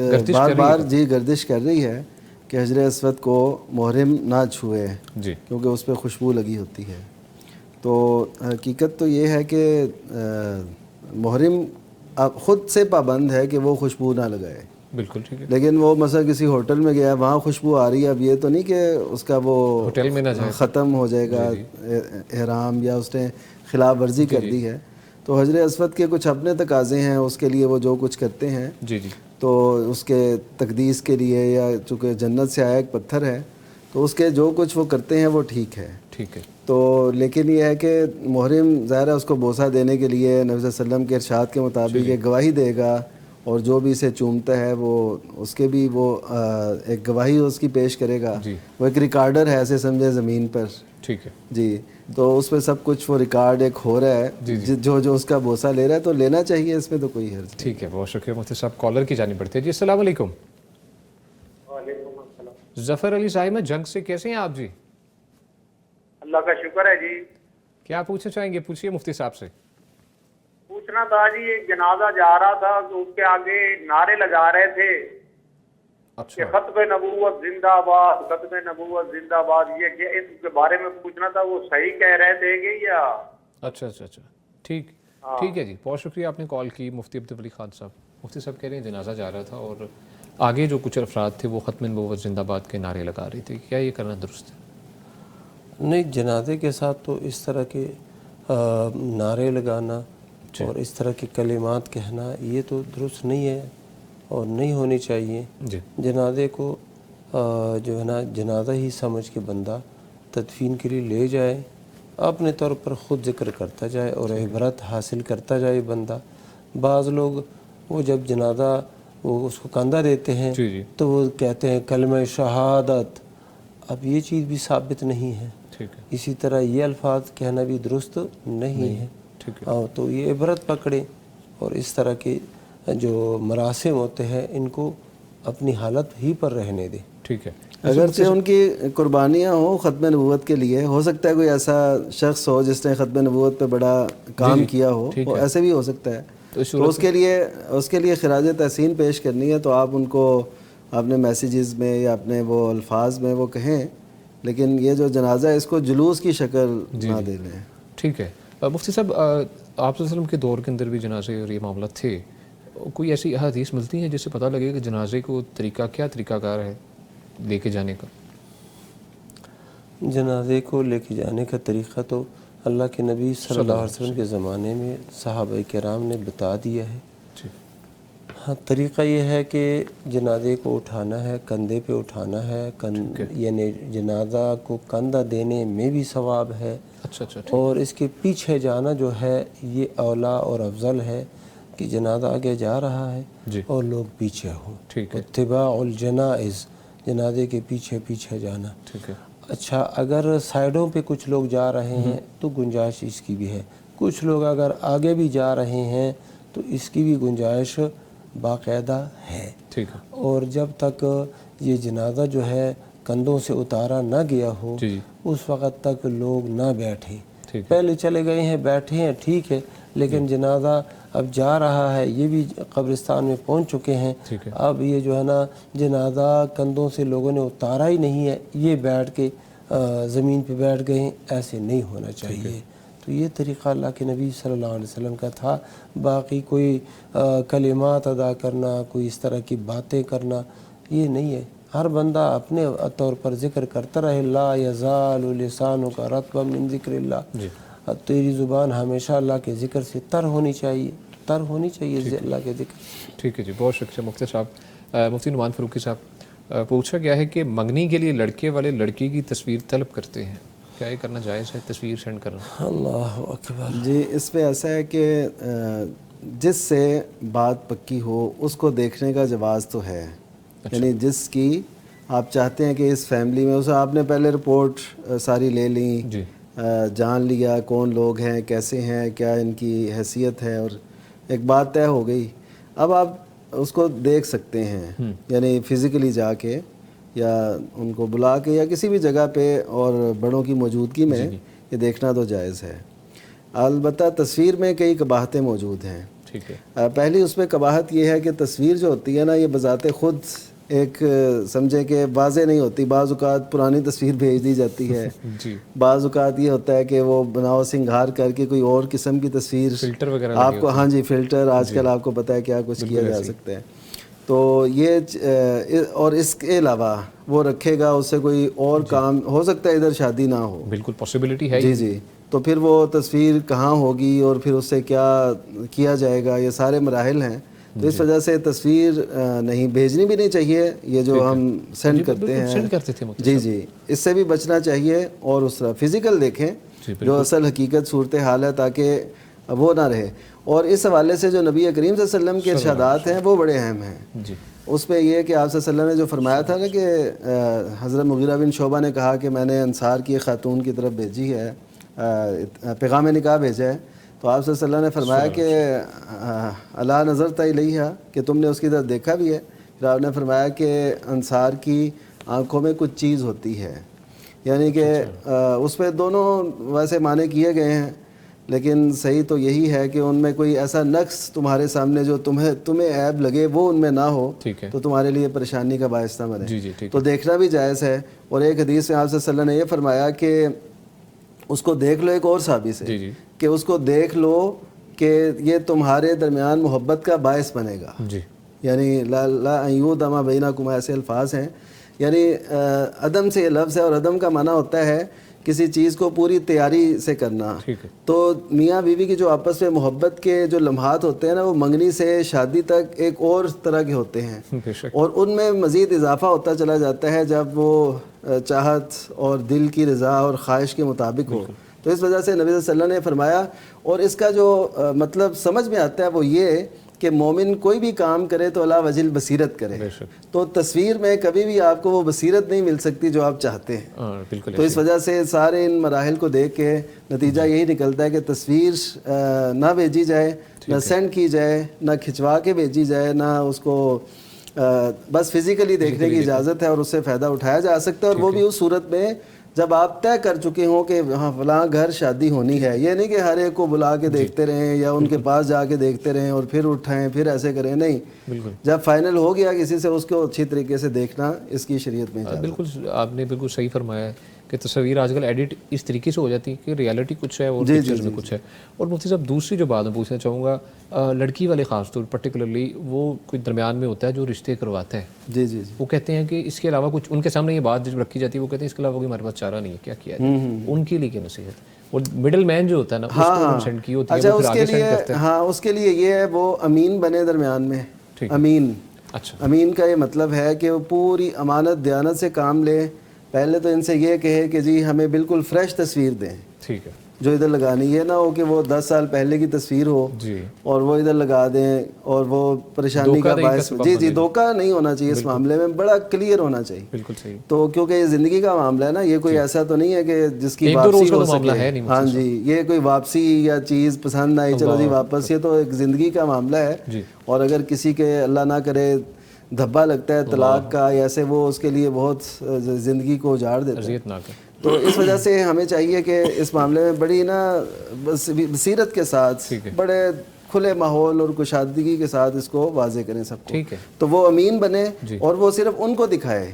بار گردش کر رہی ہے کہ حجر اسود کو محرم نہ چھوئے کیونکہ اس پہ خوشبو لگی ہوتی ہے. تو حقیقت تو یہ ہے کہ محرم خود سے پابند ہے کہ وہ خوشبو نہ لگائے. بالکل ٹھیک ہے. لیکن وہ مثلا کسی ہوٹل میں گیا، وہاں خوشبو آ رہی ہے، اب یہ تو نہیں کہ اس کا وہ ہوٹل میں نہ جائے، ختم ہو جائے گا احرام یا اس نے خلاف ورزی کر دی ہے. تو حجر اسود کے کچھ اپنے تقاضے ہیں، اس کے لیے وہ جو کچھ کرتے ہیں تو اس کے تقدیس کے لیے، یا چونکہ جنت سے آیا ایک پتھر ہے تو اس کے جو کچھ وہ کرتے ہیں وہ ٹھیک ہے. تو لیکن یہ ہے کہ محرم ظاہر ہے اس کو بوسہ دینے کے لیے نبی صلی اللہ علیہ وسلم کے ارشاد کے مطابق یہ گواہی دے گا، اور جو بھی اسے چومتا ہے وہ اس کے بھی وہ ایک گواہی اس کی پیش کرے گا. وہ ایک ریکارڈر ہے ایسے سمجھے زمین پر ٹھیک ہے جی، تو اس پہ سب کچھ وہ ریکارڈ ایک ہو رہا ہے، جو اس کا بوسہ لے رہا ہے تو لینا چاہیے، اس میں تو کوئی حرج نہیں۔ ٹھیک ہے، بہت شکریہ مفتی صاحب۔ کالر کی جانب بڑھتے ہیں جی۔ السلام علیکم۔ وعلیکم السلام۔ ظفر علی صاحب جنگ سے کیسے ہیں آپ جی؟ اللہ کا شکر ہے جی۔ کیا پوچھنا چاہیں گے؟ پوچھیے مفتی صاحب سے۔ پوچھنا تھا جی، ایک جنازہ جا رہا تھا تو اس کے آگے نعرے لگا رہے تھے کہ ختم نبوت زندہ باد، ختم نبوت زندہ باد، یہ کہ اس کے بارے میں پوچھنا تھا، وہ صحیح کہہ رہے تھے کہ یا؟ اچھا، ٹھیک ہے جی، بہت شکریہ آپ نے کال کی مفتی عبدالولی خان صاحب۔ مفتی صاحب کہہ رہے ہیں جنازہ جا رہا تھا اور آگے جو کچھ افراد تھے وہ ختم نبوت زندہ باد کے نعرے لگا رہے تھے، کیا یہ کرنا درست ہے؟ نہیں، جنازے کے ساتھ تو اس طرح کے نعرے لگانا اور اس طرح کے کلمات کہنا یہ تو درست نہیں ہے اور نہیں ہونی چاہیے۔ جنازے کو جو ہے نا جنازہ ہی سمجھ کے بندہ تدفین کے لیے لے جائے، اپنے طور پر خود ذکر کرتا جائے اور عبرت حاصل کرتا جائے بندہ۔ بعض لوگ وہ جب جنازہ وہ اس کو کاندھا دیتے ہیں تو وہ کہتے ہیں کلمہ شہادت، اب یہ چیز بھی ثابت نہیں ہے۔ اسی طرح یہ الفاظ کہنا بھی درست نہیں ہے۔ تو یہ عبرت پکڑے اور اس طرح کے جو مراسم ہوتے ہیں ان کو اپنی حالت ہی پر رہنے دے۔ ٹھیک ہے، اگرچہ ان کی قربانیاں ہوں ختم نبوت کے لیے، ہو سکتا ہے کوئی ایسا شخص ہو جس نے ختم نبوت پہ بڑا کام کیا ہو، وہ ایسے بھی ہو سکتا ہے، تو اس کے لیے خراج تحسین پیش کرنی ہے تو آپ ان کو اپنے میسیجز میں یا اپنے وہ الفاظ میں وہ کہیں، لیکن یہ جو جنازہ ہے اس کو جلوس کی شکل نہ دے لیں۔ ٹھیک ہے مفتی صاحب، آپ صلی اللہ علیہ وسلم کے دور کے اندر بھی جنازے اور یہ معاملہ تھے، کوئی ایسی احادیث ملتی ہیں جس سے پتہ لگے کہ جنازے کو کیا طریقہ کار ہے لے کے جانے کا؟ جنازے کو لے کے جانے کا طریقہ تو اللہ کے نبی صلی اللہ علیہ وسلم کے زمانے میں صحابہ کرام نے بتا دیا ہے۔ ہاں، طریقہ یہ ہے کہ جنازے کو اٹھانا ہے، کندھے پہ اٹھانا ہے، یعنی جنازہ کو کندھا دینے میں بھی ثواب ہے، اور اس کے پیچھے جانا جو ہے یہ اولا اور افضل ہے کہ جنازہ آگے جا رہا ہے اور لوگ پیچھے ہوں۔ اتباع الجنائز، جنازے کے پیچھے جانا۔ اچھا، اگر سائیڈوں پہ کچھ لوگ جا رہے ہیں تو گنجائش اس کی بھی ہے، کچھ لوگ اگر آگے بھی جا رہے ہیں تو اس کی بھی گنجائش باقاعدہ ہے۔ اور جب تک یہ جنازہ جو ہے کندھوں سے اتارا نہ گیا ہو اس وقت تک لوگ نہ بیٹھیں۔ پہلے چلے گئے ہیں بیٹھے ہیں ٹھیک ہے، لیکن جنازہ اب جا رہا ہے، یہ بھی قبرستان میں پہنچ چکے ہیں، اب یہ جو ہے نا جنازہ کندھوں سے لوگوں نے اتارا ہی نہیں ہے، یہ بیٹھ کے زمین پہ بیٹھ گئے ہیں، ایسے نہیں ہونا چاہیے۔ تو یہ طریقہ اللہ کے نبی صلی اللہ علیہ وسلم کا تھا۔ باقی کوئی کلمات ادا کرنا، کوئی اس طرح کی باتیں کرنا یہ نہیں ہے۔ ہر بندہ اپنے طور پر ذکر کرتا رہے، لا یزال لسانک رطبا من ذکر اللہ، تیری زبان ہمیشہ اللہ کے ذکر سے تر ہونی چاہیے اللہ کے ذکر۔ ٹھیک ہے جی، بہت شکریہ مفتی صاحب۔ مفتی نعمان فاروقی صاحب، پوچھا گیا ہے کہ منگنی کے لیے لڑکے والے لڑکی کی تصویر طلب کرتے ہیں، کیا یہ کرنا جائز ہے، تصویر سینڈ کرنا؟ اللہ اکبر۔ جی، اس پہ ایسا ہے کہ جس سے بات پکی ہو اس کو دیکھنے کا جواز تو ہے، یعنی جس کی آپ چاہتے ہیں کہ اس فیملی میں، اسے آپ نے پہلے رپورٹ ساری لے لیں، جان لیا کون لوگ ہیں، کیسے ہیں، کیا ان کی حیثیت ہے، اور ایک بات طے ہو گئی۔ اب آپ اس کو دیکھ سکتے ہیں، یعنی فزیکلی جا کے یا ان کو بلا کے یا کسی بھی جگہ پہ اور بڑوں کی موجودگی میں یہ دیکھنا تو جائز ہے۔ البتہ تصویر میں کئی قباحتیں موجود ہیں۔ پہلی اس میں قباحت یہ ہے کہ تصویر جو ہوتی ہے نا، یہ بذات خود ایک سمجھے کہ واضح نہیں ہوتی، بعض اوقات پرانی تصویر بھیج دی جاتی ہے، بعض اوقات یہ ہوتا ہے کہ وہ بناؤ سنگھار کر کے کوئی اور قسم کی تصویر آپ کو، ہاں جی، فلٹر آج کل آپ کو پتہ ہے کیا کچھ کیا جا سکتا ہے، تو یہ اور اس کے علاوہ وہ رکھے گا، اس سے کوئی اور کام ہو سکتا ہے، ادھر شادی نہ ہو، بالکل پاسبلٹی ہے جی، تو پھر وہ تصویر کہاں ہوگی اور پھر اس سے کیا کیا جائے گا، یہ سارے مراحل ہیں۔ تو اس وجہ سے تصویر نہیں بھیجنی بھی نہیں چاہیے، یہ جو ہم سینڈ کرتے ہیں، جی، اس سے بھی بچنا چاہیے، اور اس طرح فزیکل دیکھیں جو اصل حقیقت صورتحال ہے تاکہ وہ نہ رہے۔ اور اس حوالے سے جو نبی کریم صلی اللہ علیہ وسلم کے ارشادات ہیں وہ بڑے اہم ہیں جی. اس پہ یہ کہ آپ صلی اللہ علیہ وسلم نے جو فرمایا تھا نا کہ حضرت مغیرہ بن شعبہ نے کہا کہ میں نے انصار کی خاتون کی طرف بھیجی ہے پیغام نکاح بھیجا ہے، تو آپ صلی اللہ علیہ وسلم نے فرمایا کہ اللہ نظرت الیہا، کہ تم نے اس کی طرف دیکھا بھی ہے؟ پھر آپ نے فرمایا کہ انصار کی آنکھوں میں کچھ چیز ہوتی ہے، یعنی کہ اس پہ دونوں ویسے معنی کیے گئے ہیں، لیکن صحیح تو یہی ہے کہ ان میں کوئی ایسا نقص تمہارے سامنے جو تمہیں عیب لگے وہ ان میں نہ ہو تو تمہارے لیے پریشانی کا باعث نہ بنے، تو دیکھنا بھی جائز ہے۔ اور ایک حدیث میں آپ صلی اللہ علیہ وسلم نے یہ فرمایا کہ اس کو دیکھ لو، ایک اور صحابی سے کہ اس کو دیکھ لو کہ یہ تمہارے درمیان محبت کا باعث بنے گا، یعنی لا ایودما بینکم، ایسے الفاظ ہیں، یعنی عدم سے یہ لفظ ہے، اور عدم کا معنی ہوتا ہے کسی چیز کو پوری تیاری سے کرنا۔ تو میاں بیوی کی جو آپس میں محبت کے جو لمحات ہوتے ہیں نا، وہ منگنی سے شادی تک ایک اور طرح کے ہوتے ہیں، اور ان میں مزید اضافہ ہوتا چلا جاتا ہے جب وہ چاہت اور دل کی رضا اور خواہش کے مطابق ہو۔ تو اس وجہ سے نبی صلی اللہ علیہ وسلم نے فرمایا، اور اس کا جو مطلب سمجھ میں آتا ہے وہ یہ کہ مومن کوئی بھی کام کرے تو اللہ وجل بصیرت کرے، تو تصویر میں کبھی بھی آپ کو وہ بصیرت نہیں مل سکتی جو آپ چاہتے ہیں۔ تو اس وجہ سے سارے ان مراحل کو دیکھ کے نتیجہ یہی نکلتا ہے کہ تصویر نہ بھیجی جائے، نہ سینڈ کی جائے، نہ کھنچوا کے بھیجی جائے، نہ اس کو بس فزیکلی دیکھنے کی اجازت ہے، اور اس سے فائدہ اٹھایا جا سکتا ہے، اور وہ بھی اس صورت میں جب آپ طے کر چکے ہوں کہ ہاں فلاں گھر شادی ہونی ہے۔ یہ نہیں کہ ہر ایک کو بلا کے دیکھتے رہیں یا ان کے پاس جا کے دیکھتے رہیں اور پھر اٹھائیں پھر ایسے کریں، نہیں، جب فائنل ہو گیا کسی سے اس کو اچھی طریقے سے دیکھنا اس کی شریعت میں۔ بالکل آپ نے بالکل صحیح فرمایا ہے کہ تصویر آج کل ایڈٹ اس طریقے سے ہو جاتی ہے کہ ریالٹی کچھ ہے اور پکچرز میں کچھ ہے۔ اور مفتی صاحب دوسری جو بات میں پوچھنا چاہوں گا، لڑکی والے خاص طور پرٹیکولرلی وہ کوئی درمیان میں ہوتا ہے جو رشتے کرواتا ہے، وہ کہتے ہیں کہ اس کے علاوہ کچھ، ان کے سامنے یہ بات جب رکھی جاتی ہے وہ کہتے ہیں اس کے علاوہ کوئی ہمارے پاس چارہ نہیں ہے، کیا کیا جائے؟ ان کے لیے کیا نصیحت؟ اور مڈل مین جو ہوتا ہے نا اس کو کنسنٹ کی ہوتی ہے، وہ پھر آگے سینڈ کرتے ہیں۔ ہاں، اس کے لیے یہ ہے وہ امین بنے درمیان میں، امین۔ امین کا یہ مطلب ہے کہ وہ پوری امانت دیانت سے کام لے۔ پہلے تو ان سے یہ کہے کہ جی ہمیں بالکل فریش تصویر دیں، ٹھیک ہے، جو ادھر لگانی ہے، نہ ہو کہ وہ 10 سال پہلے کی تصویر ہو اور وہ ادھر لگا دیں اور وہ پریشانی کا باعث۔ جی دھوکہ نہیں ہونا چاہیے اس معاملے میں، بڑا کلیئر ہونا چاہیے۔ بالکل صحیح۔ تو کیونکہ یہ زندگی کا معاملہ ہے نا، یہ کوئی ایسا تو نہیں ہے کہ جس کی واپسی ہو سکے۔ ہاں جی، یہ کوئی واپسی یا چیز پسند آئی چلو جی واپس، یہ تو ایک زندگی کا معاملہ ہے، اور اگر کسی کے اللہ نہ کرے دھبا لگتا ہے طلاق کا یا ایسے، وہ اس کے لیے بہت زندگی کو اجاڑ دیتا ہے۔ تو اس وجہ سے ہمیں چاہیے کہ اس معاملے میں بڑی نا بصیرت کے ساتھ، بڑے کھلے ماحول اور کشادگی کے ساتھ اس کو واضح کریں سب کو، تو وہ امین بنے اور وہ صرف ان کو دکھائے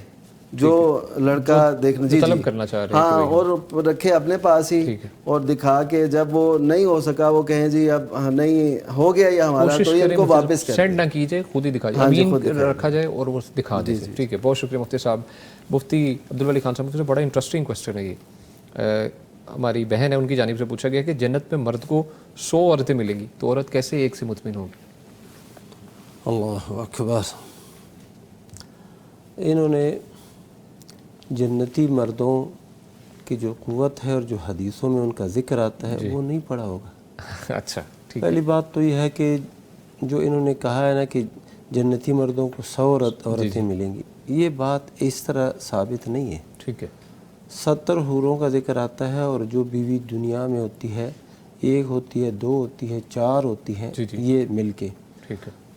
جو لڑکا دیکھنا طلب کرنا چاہ رہے ہیں، ہاں، اور رکھے اپنے پاس ہی، اور دکھا کے جب وہ نہیں ہو سکا وہ کہیں جی اب نہیں ہو گیا یہ ہمارا، تو یہ ان کو واپس کریں، سینڈ نہ کیجئے، خود ہی دکھا جائے، امین رکھا جائے اور وہ دکھا دیجیے۔ ٹھیک ہے، بہت شکریہ مفتی صاحب۔ مفتی عبدالولی خان صاحب، مفتی صاحب بڑا انٹرسٹنگ کوسچن ہے یہ، ہماری بہن ہے ان کی جانب سے پوچھا گیا کہ جنت میں مرد کو 100 عورتیں ملیں گی تو عورت کیسے ایک سے مطمئن ہوگی؟ اللہ اکبر۔ انہوں نے جنتی مردوں کی جو قوت ہے اور جو حدیثوں میں ان کا ذکر آتا ہے وہ نہیں پڑھا ہوگا۔ اچھا، پہلی بات تو یہ ہے کہ جو انہوں نے کہا ہے نا کہ جنتی مردوں کو 100 عورتیں ملیں گی، یہ بات اس طرح ثابت نہیں ہے۔ ٹھیک ہے، 70 حوروں کا ذکر آتا ہے، اور جو بیوی دنیا میں ہوتی ہے، 1 ہوتی ہے، 2 ہوتی ہے، 4 ہوتی ہیں، یہ مل کے،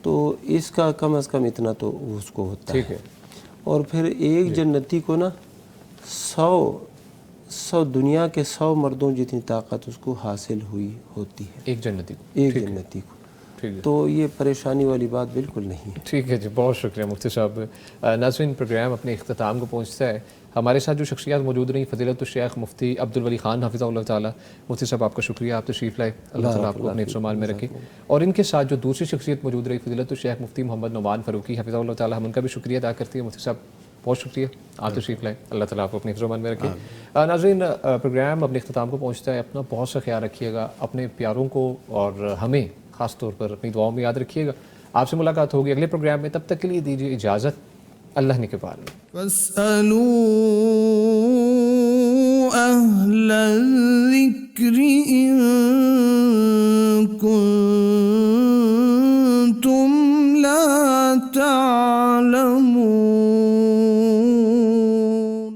تو اس کا کم از کم اتنا تو اس کو ہوتا ہے۔ اور پھر ایک جنتی کو نا 100 دنیا کے 100 مردوں جتنی طاقت اس کو حاصل ہوئی ہوتی ہے، ایک جنتی کو، تو یہ پریشانی والی بات بالکل نہیں ہے۔ ٹھیک ہے جی، بہت شکریہ مفتی صاحب۔ ناظرین، پروگرام اپنے اختتام کو پہنچتا ہے۔ ہمارے ساتھ جو شخصیات موجود رہیں، فضیلت الشیخ مفتی عبدالولی خان حفظہ اللہ تعالیٰ، مفتی صاحب آپ کا شکریہ، آپ تشریف لائے، اللہ تعالیٰ آپ کو اپنے حفظ و امان میں رکھے۔ اور ان کے ساتھ جو دوسری شخصیت موجود رہی، فضیلت الشیخ مفتی محمد نعمان فاروقی حفظہ اللہ تعالیٰ، ہم ان کا بھی شکریہ ادا کرتے ہیں۔ مفتی صاحب بہت شکریہ، آپ تشریف لائے، اللہ تعالیٰ آپ کو اپنے حفظ و امان میں رکھے۔ ناظرین، پروگرام اپنے اختتام کو پہنچتا ہے، اپنا بہت سا خیال رکھیے گا، اپنے پیاروں کو اور ہمیں خاص طور پر اپنی دعاؤں میں یاد رکھیے گا۔ آپ سے ملاقات ہوگی اگلے پروگرام میں، تب تک کے لیے دیجیے اجازت، اللہ نے کے پار میں۔ فاسألوا أهل الذكر إن كنتم لا تعلمون